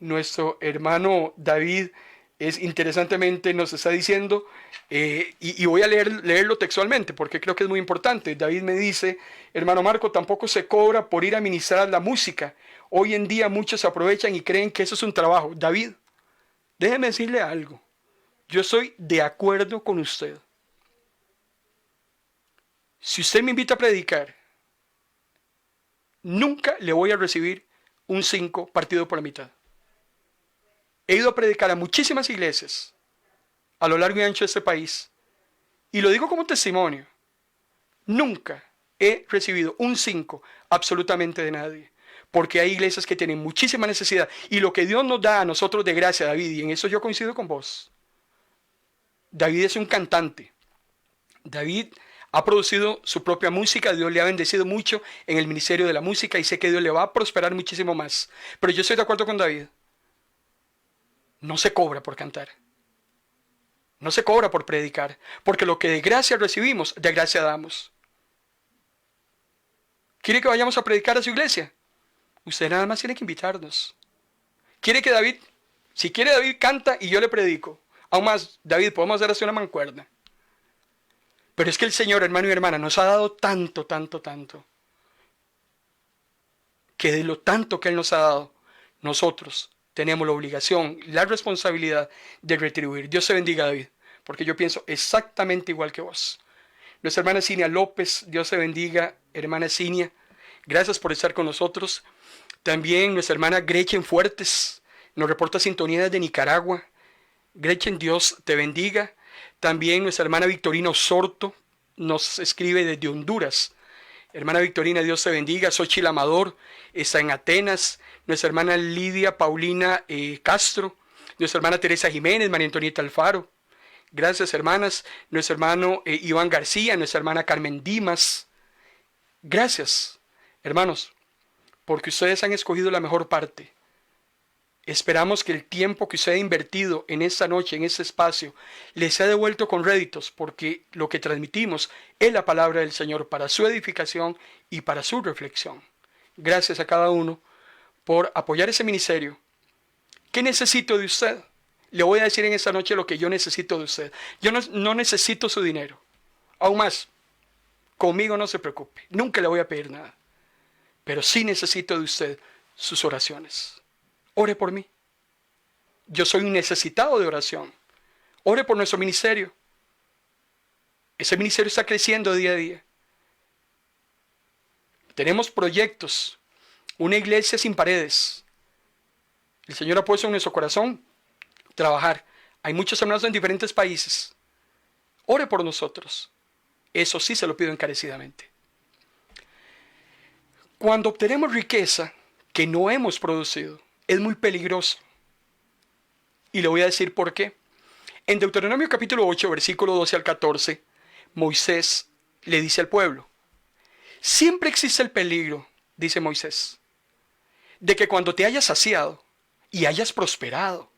nuestro hermano David interesantemente nos está diciendo, y voy a leerlo textualmente porque creo que es muy importante. David me dice: hermano Marco, tampoco se cobra por ir a ministrar la música. Hoy en día muchos aprovechan y creen que eso es un trabajo. David, déjeme decirle algo. Yo estoy de acuerdo con usted. Si usted me invita a predicar, nunca le voy a recibir un 5 partido por la mitad. He ido a predicar a muchísimas iglesias a lo largo y ancho de este país, y lo digo como testimonio. Nunca he recibido un 5 absolutamente de nadie, porque hay iglesias que tienen muchísima necesidad, y lo que Dios nos da a nosotros de gracia, David, y en eso yo coincido con vos. David es un cantante. David ha producido su propia música. Dios le ha bendecido mucho en el ministerio de la música, y sé que Dios le va a prosperar muchísimo más. Pero yo estoy de acuerdo con David. No se cobra por cantar. No se cobra por predicar. Porque lo que de gracia recibimos, de gracia damos. ¿Quiere que vayamos a predicar a su iglesia? Usted nada más tiene que invitarnos. ¿Quiere que David? Si quiere, David canta y yo le predico. Aún más, David, podemos hacer así una mancuerna. Pero es que el Señor, hermano y hermana, nos ha dado tanto, tanto, tanto, que de lo tanto que Él nos ha dado, nosotros tenemos la obligación, la responsabilidad de retribuir. Dios te bendiga, David, porque yo pienso exactamente igual que vos. Nuestra hermana Cinia López, Dios te bendiga, hermana Cinia. Gracias por estar con nosotros. También nuestra hermana Gretchen Fuertes nos reporta sintonía desde Nicaragua. Gretchen, Dios te bendiga. También nuestra hermana Victorina Osorto nos escribe desde Honduras. Hermana Victorina, Dios te bendiga. Xochitl Amador está en Atenas. Nuestra hermana Lidia Paulina Castro. Nuestra hermana Teresa Jiménez, María Antonieta Alfaro. Gracias, hermanas. Nuestro hermano Iván García, nuestra hermana Carmen Dimas. Gracias, hermanos, porque ustedes han escogido la mejor parte. Esperamos que el tiempo que usted ha invertido en esta noche, en este espacio, le sea devuelto con réditos, porque lo que transmitimos es la palabra del Señor para su edificación y para su reflexión. Gracias a cada uno por apoyar ese ministerio. ¿Qué necesito de usted? Le voy a decir en esta noche lo que yo necesito de usted. Yo no necesito su dinero. Aún más, conmigo no se preocupe. Nunca le voy a pedir nada. Pero sí necesito de usted sus oraciones. Ore por mí. Yo soy un necesitado de oración. Ore por nuestro ministerio. Ese ministerio está creciendo día a día. Tenemos proyectos. Una iglesia sin paredes. El Señor ha puesto en nuestro corazón trabajar. Hay muchos hermanos en diferentes países. Ore por nosotros. Eso sí se lo pido encarecidamente. Cuando obtenemos riqueza que no hemos producido, es muy peligroso. Y le voy a decir por qué. En Deuteronomio capítulo 8, versículo 12 al 14, Moisés le dice al pueblo: siempre existe el peligro, dice Moisés, de que cuando te hayas saciado y hayas prosperado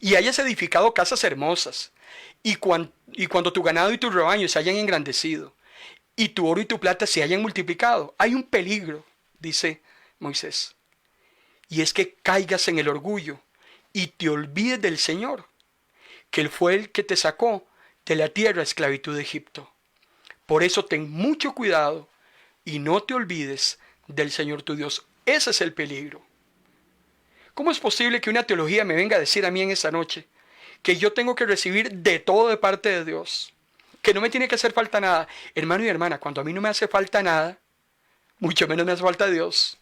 y hayas edificado casas hermosas y cuando tu ganado y tus rebaños se hayan engrandecido y tu oro y tu plata se hayan multiplicado, hay un peligro, dice Moisés, y es que caigas en el orgullo y te olvides del Señor, que Él fue el que te sacó de la tierra de esclavitud de Egipto. Por eso ten mucho cuidado y no te olvides del Señor tu Dios. Ese es el peligro. ¿Cómo es posible que una teología me venga a decir a mí en esta noche que yo tengo que recibir de todo de parte de Dios? Que no me tiene que hacer falta nada. Hermano y hermana, cuando a mí no me hace falta nada, mucho menos me hace falta Dios.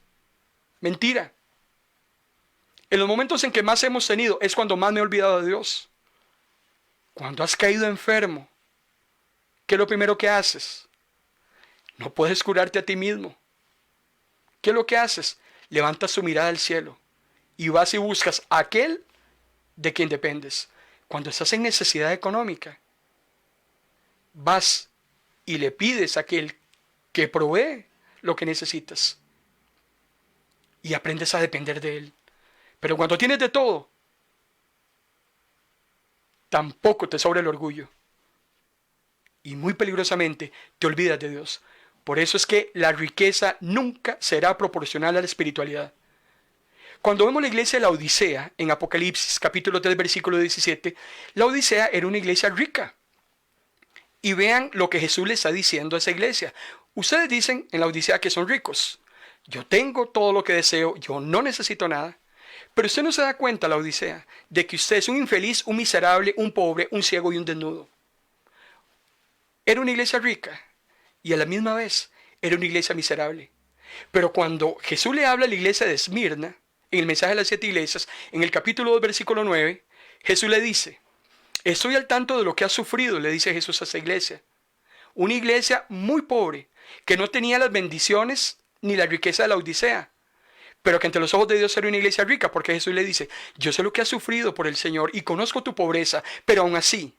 Mentira. En los momentos en que más hemos tenido es cuando más me he olvidado de Dios. Cuando has caído enfermo, ¿qué es lo primero que haces? No puedes curarte a ti mismo. ¿Qué es lo que haces? Levantas tu mirada al cielo y vas y buscas a aquel de quien dependes. Cuando estás en necesidad económica, vas y le pides a aquel que provee lo que necesitas y aprendes a depender de él. Pero cuando tienes de todo, tampoco te sobra el orgullo. Y muy peligrosamente te olvidas de Dios. Por eso es que la riqueza nunca será proporcional a la espiritualidad. Cuando vemos la iglesia de la Odisea, en Apocalipsis capítulo 3 versículo 17, la Odisea era una iglesia rica. Y vean lo que Jesús le está diciendo a esa iglesia. Ustedes dicen en la Odisea que son ricos. Yo tengo todo lo que deseo, yo no necesito nada. Pero usted no se da cuenta, la Odisea, de que usted es un infeliz, un miserable, un pobre, un ciego y un desnudo. Era una iglesia rica y a la misma vez era una iglesia miserable. Pero cuando Jesús le habla a la iglesia de Esmirna, en el mensaje de las 7 iglesias, en el capítulo 2, versículo 9, Jesús le dice: estoy al tanto de lo que has sufrido, le dice Jesús a esa iglesia. Una iglesia muy pobre, que no tenía las bendiciones ni la riqueza de la Odisea, pero que ante los ojos de Dios era una iglesia rica, porque Jesús le dice: yo sé lo que has sufrido por el Señor y conozco tu pobreza, pero aún así,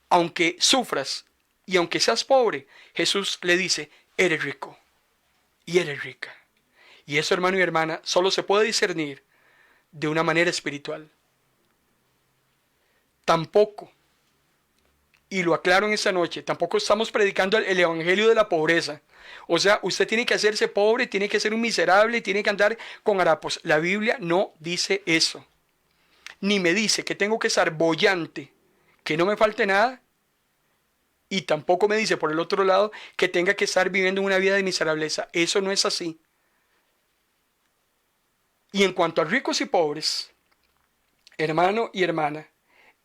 aunque sufras y aunque seas pobre, Jesús le dice: eres rico y eres rica. Y eso, hermano y hermana, solo se puede discernir de una manera espiritual. Tampoco, y lo aclaro en esta noche, tampoco estamos predicando el evangelio de la pobreza. O sea, usted tiene que hacerse pobre, tiene que ser un miserable, tiene que andar con harapos. La Biblia no dice eso. Ni me dice que tengo que estar boyante, que no me falte nada. Y tampoco me dice, por el otro lado, que tenga que estar viviendo una vida de miserableza. Eso no es así. Y en cuanto a ricos y pobres, hermano y hermana,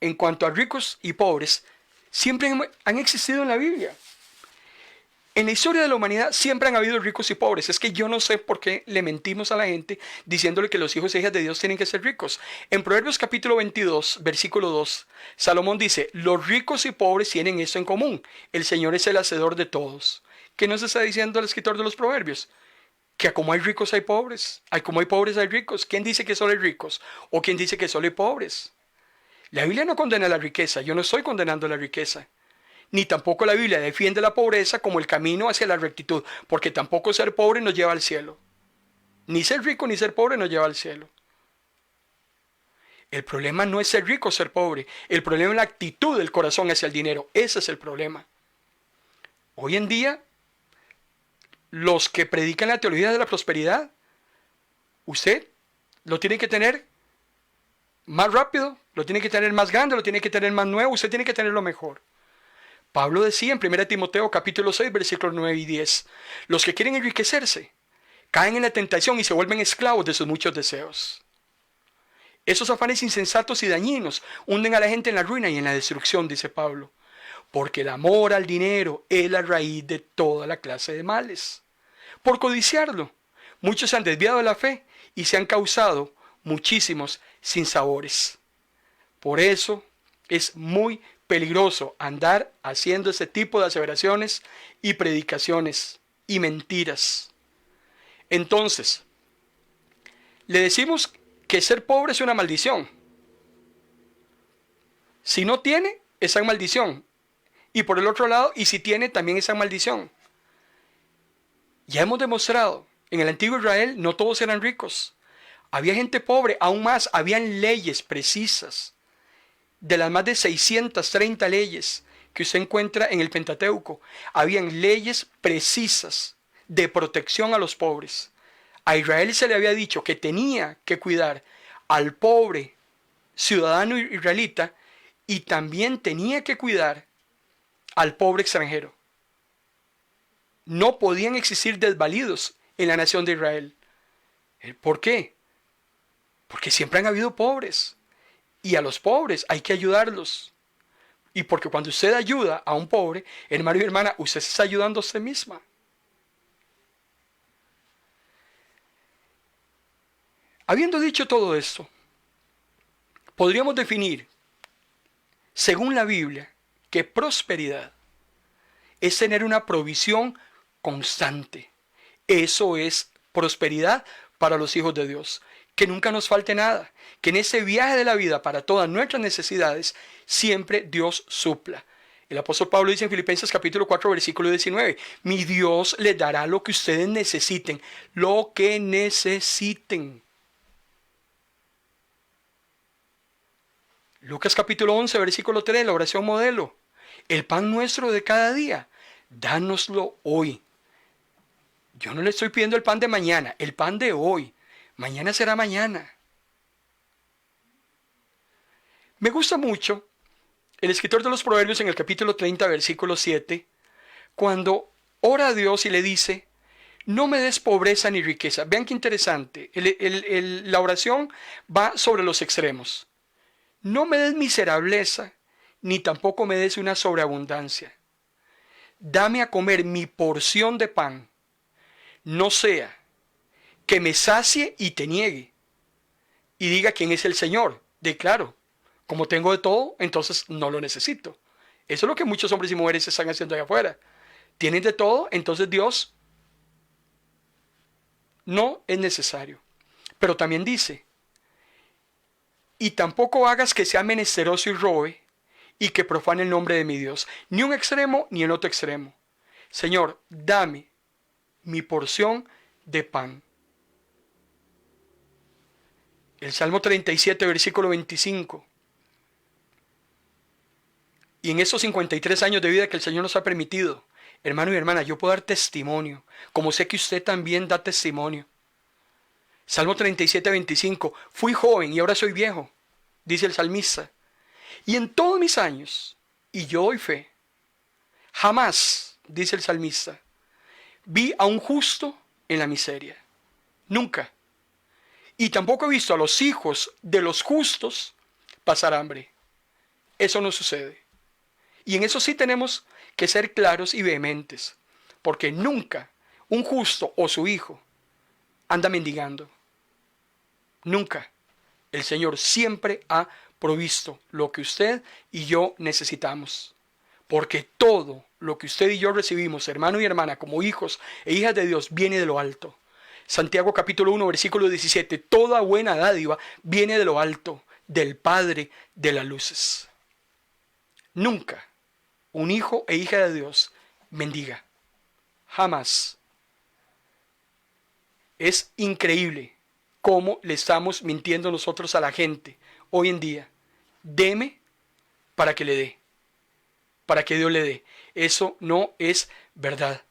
en cuanto a ricos y pobres, siempre han existido en la Biblia. En la historia de la humanidad siempre han habido ricos y pobres. Es que yo no sé por qué le mentimos a la gente diciéndole que los hijos e hijas de Dios tienen que ser ricos. En Proverbios capítulo 22, versículo 2, Salomón dice: los ricos y pobres tienen esto en común: el Señor es el hacedor de todos. ¿Qué nos está diciendo el escritor de los Proverbios? Que como hay ricos hay pobres, como hay pobres hay ricos. ¿Quién dice que solo hay ricos? ¿O quién dice que solo hay pobres? La Biblia no condena la riqueza, yo no estoy condenando la riqueza. Ni tampoco la Biblia defiende la pobreza como el camino hacia la rectitud, porque tampoco ser pobre nos lleva al cielo. Ni ser rico ni ser pobre nos lleva al cielo. El problema no es ser rico o ser pobre. El problema es la actitud del corazón hacia el dinero. Ese es el problema. Hoy en día, los que predican la teología de la prosperidad, usted lo tiene que tener más rápido, lo tiene que tener más grande, lo tiene que tener más nuevo, usted tiene que tener lo mejor. Pablo decía en 1 Timoteo capítulo 6, versículos 9 y 10, los que quieren enriquecerse caen en la tentación y se vuelven esclavos de sus muchos deseos. Esos afanes insensatos y dañinos hunden a la gente en la ruina y en la destrucción, dice Pablo, porque el amor al dinero es la raíz de toda la clase de males. Por codiciarlo, muchos se han desviado de la fe y se han causado muchísimos sinsabores. Por eso es muy peligroso andar haciendo ese tipo de aseveraciones y predicaciones y mentiras. Entonces, le decimos que ser pobre es una maldición. Si no tiene, esa maldición. Y por el otro lado, y si tiene, también esa maldición. Ya hemos demostrado, en el antiguo Israel no todos eran ricos. Había gente pobre, aún más, habían leyes precisas. De las más de 630 leyes que usted encuentra en el Pentateuco, habían leyes precisas de protección a los pobres. A Israel se le había dicho que tenía que cuidar al pobre ciudadano israelita y también tenía que cuidar al pobre extranjero. No podían existir desvalidos en la nación de Israel. ¿Por qué? Porque siempre han habido pobres. Y a los pobres hay que ayudarlos. Y porque cuando usted ayuda a un pobre, hermano y hermana, usted se está ayudando a usted misma. Habiendo dicho todo esto, podríamos definir, según la Biblia, que prosperidad es tener una provisión constante. Eso es prosperidad para los hijos de Dios. Que nunca nos falte nada. Que en ese viaje de la vida para todas nuestras necesidades, siempre Dios supla. El apóstol Pablo dice en Filipenses capítulo 4, versículo 19, mi Dios les dará lo que ustedes necesiten, lo que necesiten. Lucas capítulo 11, versículo 3, la oración modelo. El pan nuestro de cada día, dánoslo hoy. Yo no le estoy pidiendo el pan de mañana, el pan de hoy. Mañana será mañana. Me gusta mucho el escritor de los Proverbios en el capítulo 30, versículo 7, cuando ora a Dios y le dice, no me des pobreza ni riqueza. Vean qué interesante. La oración va sobre los extremos. No me des miserableza, ni tampoco me des una sobreabundancia. Dame a comer mi porción de pan. No sea que me sacie y te niegue, y diga quién es el Señor. Declaro, como tengo de todo, entonces no lo necesito. Eso es lo que muchos hombres y mujeres están haciendo allá afuera. Tienen de todo, entonces Dios no es necesario. Pero también dice, y tampoco hagas que sea menesteroso y robe, y que profane el nombre de mi Dios. Ni un extremo, ni el otro extremo. Señor, dame mi porción de pan. El Salmo 37, versículo 25. Y en esos 53 años de vida que el Señor nos ha permitido, hermano y hermana, yo puedo dar testimonio, como sé que usted también da testimonio. Salmo 37, 25. Fui joven y ahora soy viejo, dice el salmista. Y en todos mis años, y yo doy fe, jamás, dice el salmista, vi a un justo en la miseria. Nunca. Y tampoco he visto a los hijos de los justos pasar hambre. Eso no sucede. Y en eso sí tenemos que ser claros y vehementes. Porque nunca un justo o su hijo anda mendigando. Nunca. El Señor siempre ha provisto lo que usted y yo necesitamos. Porque todo lo que usted y yo recibimos, hermano y hermana, como hijos e hijas de Dios, viene de lo alto. Santiago capítulo 1, versículo 17. Toda buena dádiva viene de lo alto, del Padre de las luces. Nunca un hijo e hija de Dios mendiga. Jamás. Es increíble cómo le estamos mintiendo nosotros a la gente hoy en día. Deme para que le dé, para que Dios le dé. Eso no es verdad.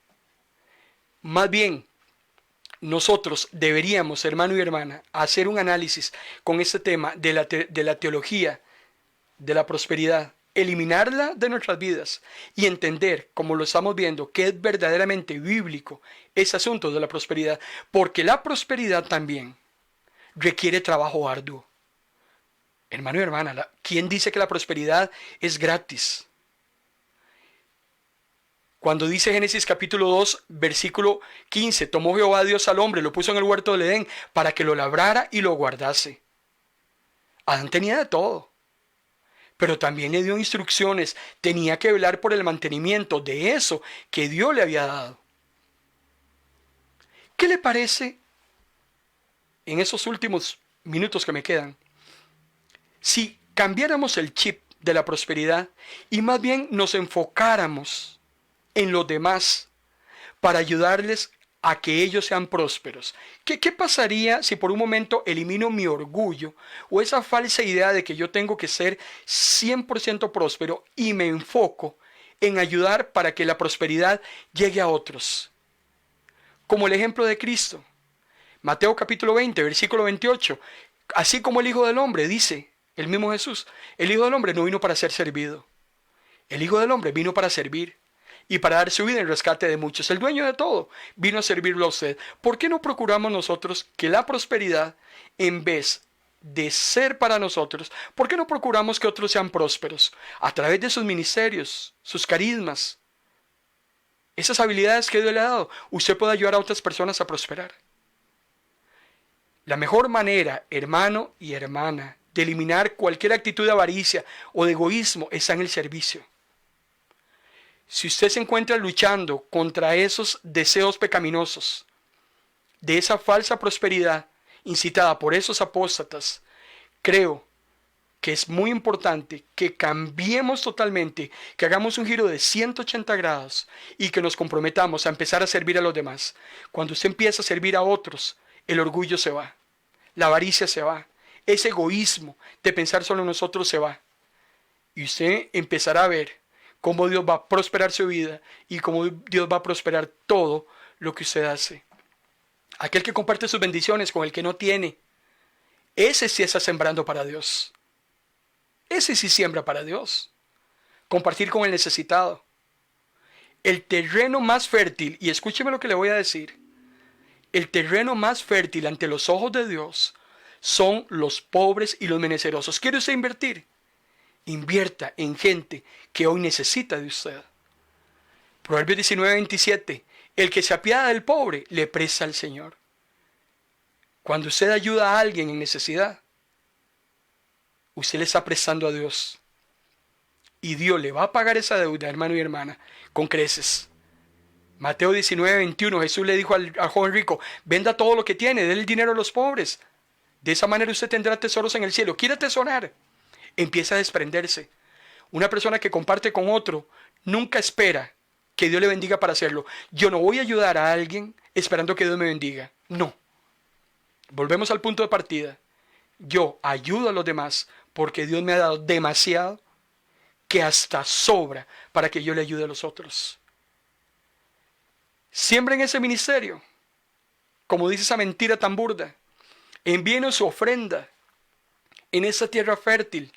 Más bien, nosotros deberíamos, hermano y hermana, hacer un análisis con este tema de la teología de la prosperidad, eliminarla de nuestras vidas y entender, como lo estamos viendo, que es verdaderamente bíblico ese asunto de la prosperidad, porque la prosperidad también requiere trabajo arduo. Hermano y hermana, ¿quién dice que la prosperidad es gratis? Cuando dice Génesis capítulo 2, versículo 15, tomó Jehová Dios al hombre, lo puso en el huerto del Edén para que lo labrara y lo guardase. Adán tenía de todo, pero también le dio instrucciones, tenía que velar por el mantenimiento de eso que Dios le había dado. ¿Qué le parece en esos últimos minutos que me quedan si cambiáramos el chip de la prosperidad y más bien nos enfocáramos en los demás para ayudarles a que ellos sean prósperos? ¿Qué pasaría si por un momento elimino mi orgullo o esa falsa idea de que yo tengo que ser 100% próspero y me enfoco en ayudar para que la prosperidad llegue a otros? Como el ejemplo de Cristo. Mateo capítulo 20, versículo 28. Así como el Hijo del Hombre, dice el mismo Jesús, el Hijo del Hombre no vino para ser servido. El Hijo del Hombre vino para servir y para dar su vida en rescate de muchos. El dueño de todo vino a servirlo a usted. ¿Por qué no procuramos nosotros que la prosperidad, en vez de ser para nosotros, por qué no procuramos que otros sean prósperos? A través de sus ministerios, sus carismas, esas habilidades que Dios le ha dado, usted puede ayudar a otras personas a prosperar. La mejor manera, hermano y hermana, de eliminar cualquier actitud de avaricia o de egoísmo está en el servicio. Si usted se encuentra luchando contra esos deseos pecaminosos, de esa falsa prosperidad incitada por esos apóstatas, creo que es muy importante que cambiemos totalmente, que hagamos un giro de 180 grados y que nos comprometamos a empezar a servir a los demás. Cuando usted empieza a servir a otros, el orgullo se va, la avaricia se va, ese egoísmo de pensar solo en nosotros se va. Y usted empezará a ver cómo Dios va a prosperar su vida y cómo Dios va a prosperar todo lo que usted hace. Aquel que comparte sus bendiciones con el que no tiene, ese sí está sembrando para Dios. Ese sí siembra para Dios. Compartir con el necesitado. El terreno más fértil, y escúcheme lo que le voy a decir, el terreno más fértil ante los ojos de Dios son los pobres y los menesterosos. ¿Quiere usted invertir? Invierta en gente que hoy necesita de usted. Proverbios 19:27. El que se apiada del pobre le presta al Señor. Cuando usted ayuda a alguien en necesidad, usted le está prestando a Dios. Y Dios le va a pagar esa deuda, hermano y hermana, con creces. Mateo 19:21, Jesús le dijo al joven rico, venda todo lo que tiene, dé el dinero a los pobres. De esa manera usted tendrá tesoros en el cielo. ¿Quiere atesorar? Empieza a desprenderse. Una persona que comparte con otro nunca espera que Dios le bendiga para hacerlo. Yo no voy a ayudar a alguien esperando que Dios me bendiga. No. Volvemos al punto de partida. Yo ayudo a los demás porque Dios me ha dado demasiado que hasta sobra para que yo le ayude a los otros. Siembren ese ministerio, como dice esa mentira tan burda. Envíenos su ofrenda en esa tierra fértil.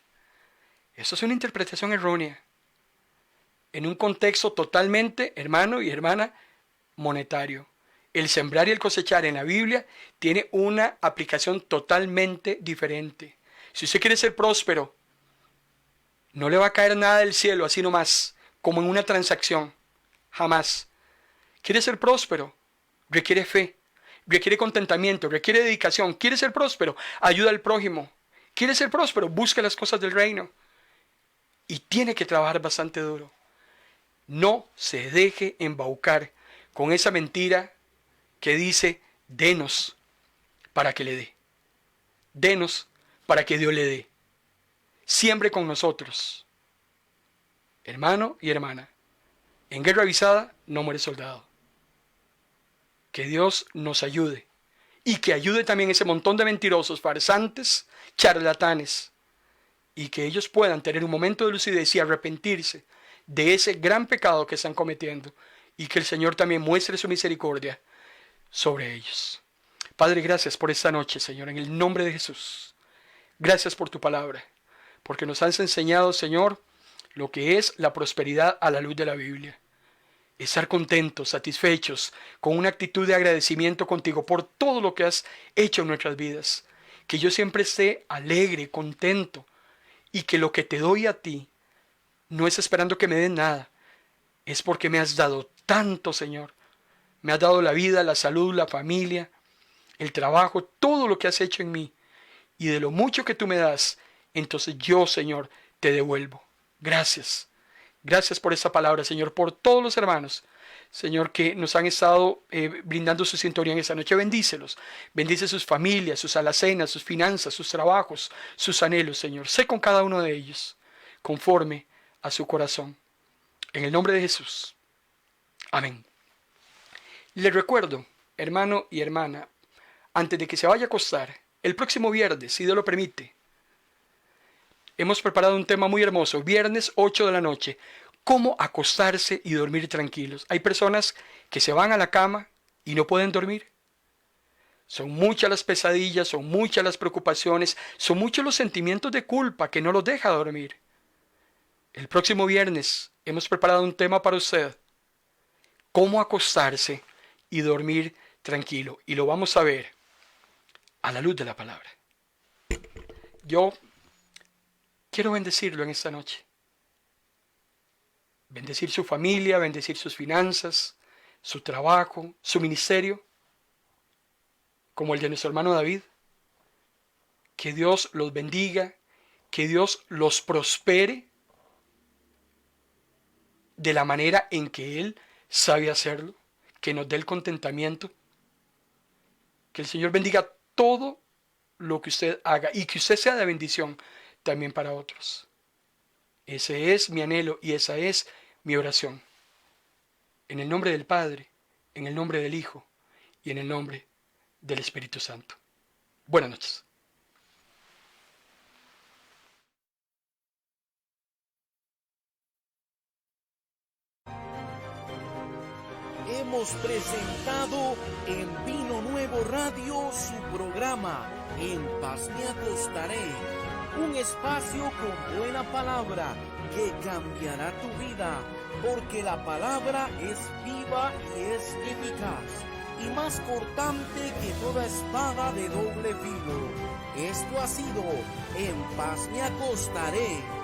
Eso es una interpretación errónea. En un contexto totalmente, hermano y hermana, monetario. El sembrar y el cosechar en la Biblia tiene una aplicación totalmente diferente. Si usted quiere ser próspero, no le va a caer nada del cielo así nomás, como en una transacción. Jamás. ¿Quiere ser próspero? Requiere fe, requiere contentamiento, requiere dedicación. ¿Quiere ser próspero? Ayuda al prójimo. ¿Quiere ser próspero? Busca las cosas del reino. Y tiene que trabajar bastante duro. No se deje embaucar con esa mentira que dice, denos para que le dé. Denos para que Dios le dé. Siempre con nosotros. Hermano y hermana, en guerra avisada no muere soldado. Que Dios nos ayude. Y que ayude también ese montón de mentirosos, farsantes, charlatanes, y que ellos puedan tener un momento de lucidez y arrepentirse de ese gran pecado que están cometiendo, y que el Señor también muestre su misericordia sobre ellos. Padre, gracias por esta noche, Señor, en el nombre de Jesús. Gracias por tu palabra, porque nos has enseñado, Señor, lo que es la prosperidad a la luz de la Biblia. Estar contentos, satisfechos, con una actitud de agradecimiento contigo por todo lo que has hecho en nuestras vidas. Que yo siempre esté alegre, contento, y que lo que te doy a ti no es esperando que me den nada, es porque me has dado tanto, Señor. Me has dado la vida, la salud, la familia, el trabajo, todo lo que has hecho en mí. Y de lo mucho que tú me das, entonces yo, Señor, te devuelvo. Gracias. Gracias por esta palabra, Señor, por todos los hermanos, Señor, que nos han estado brindando su sintonía en esta noche. Bendícelos. Bendice sus familias, sus alacenas, sus finanzas, sus trabajos, sus anhelos, Señor. Sé con cada uno de ellos, conforme a su corazón. En el nombre de Jesús. Amén. Les recuerdo, hermano y hermana, antes de que se vaya a acostar, el próximo viernes, si Dios lo permite, hemos preparado un tema muy hermoso, viernes 8 de la noche, cómo acostarse y dormir tranquilos. Hay personas que se van a la cama y no pueden dormir. Son muchas las pesadillas, son muchas las preocupaciones, son muchos los sentimientos de culpa que no los deja dormir. El próximo viernes hemos preparado un tema para usted, cómo acostarse y dormir tranquilo. Y lo vamos a ver a la luz de la palabra. Yo quiero bendecirlo en esta noche. Bendecir su familia, bendecir sus finanzas, su trabajo, su ministerio, como el de nuestro hermano David. Que Dios los bendiga, que Dios los prospere de la manera en que Él sabe hacerlo, que nos dé el contentamiento. Que el Señor bendiga todo lo que usted haga y que usted sea de bendición también para otros. Ese es mi anhelo y esa es mi oración. En el nombre del Padre, en el nombre del Hijo y en el nombre del Espíritu Santo. Buenas noches. Hemos presentado en Vino Nuevo Radio su programa En Paz Me Acostaré, un espacio con buena palabra que cambiará tu vida, porque la palabra es viva y es eficaz, y más cortante que toda espada de doble filo. Esto ha sido En Paz Me Acostaré.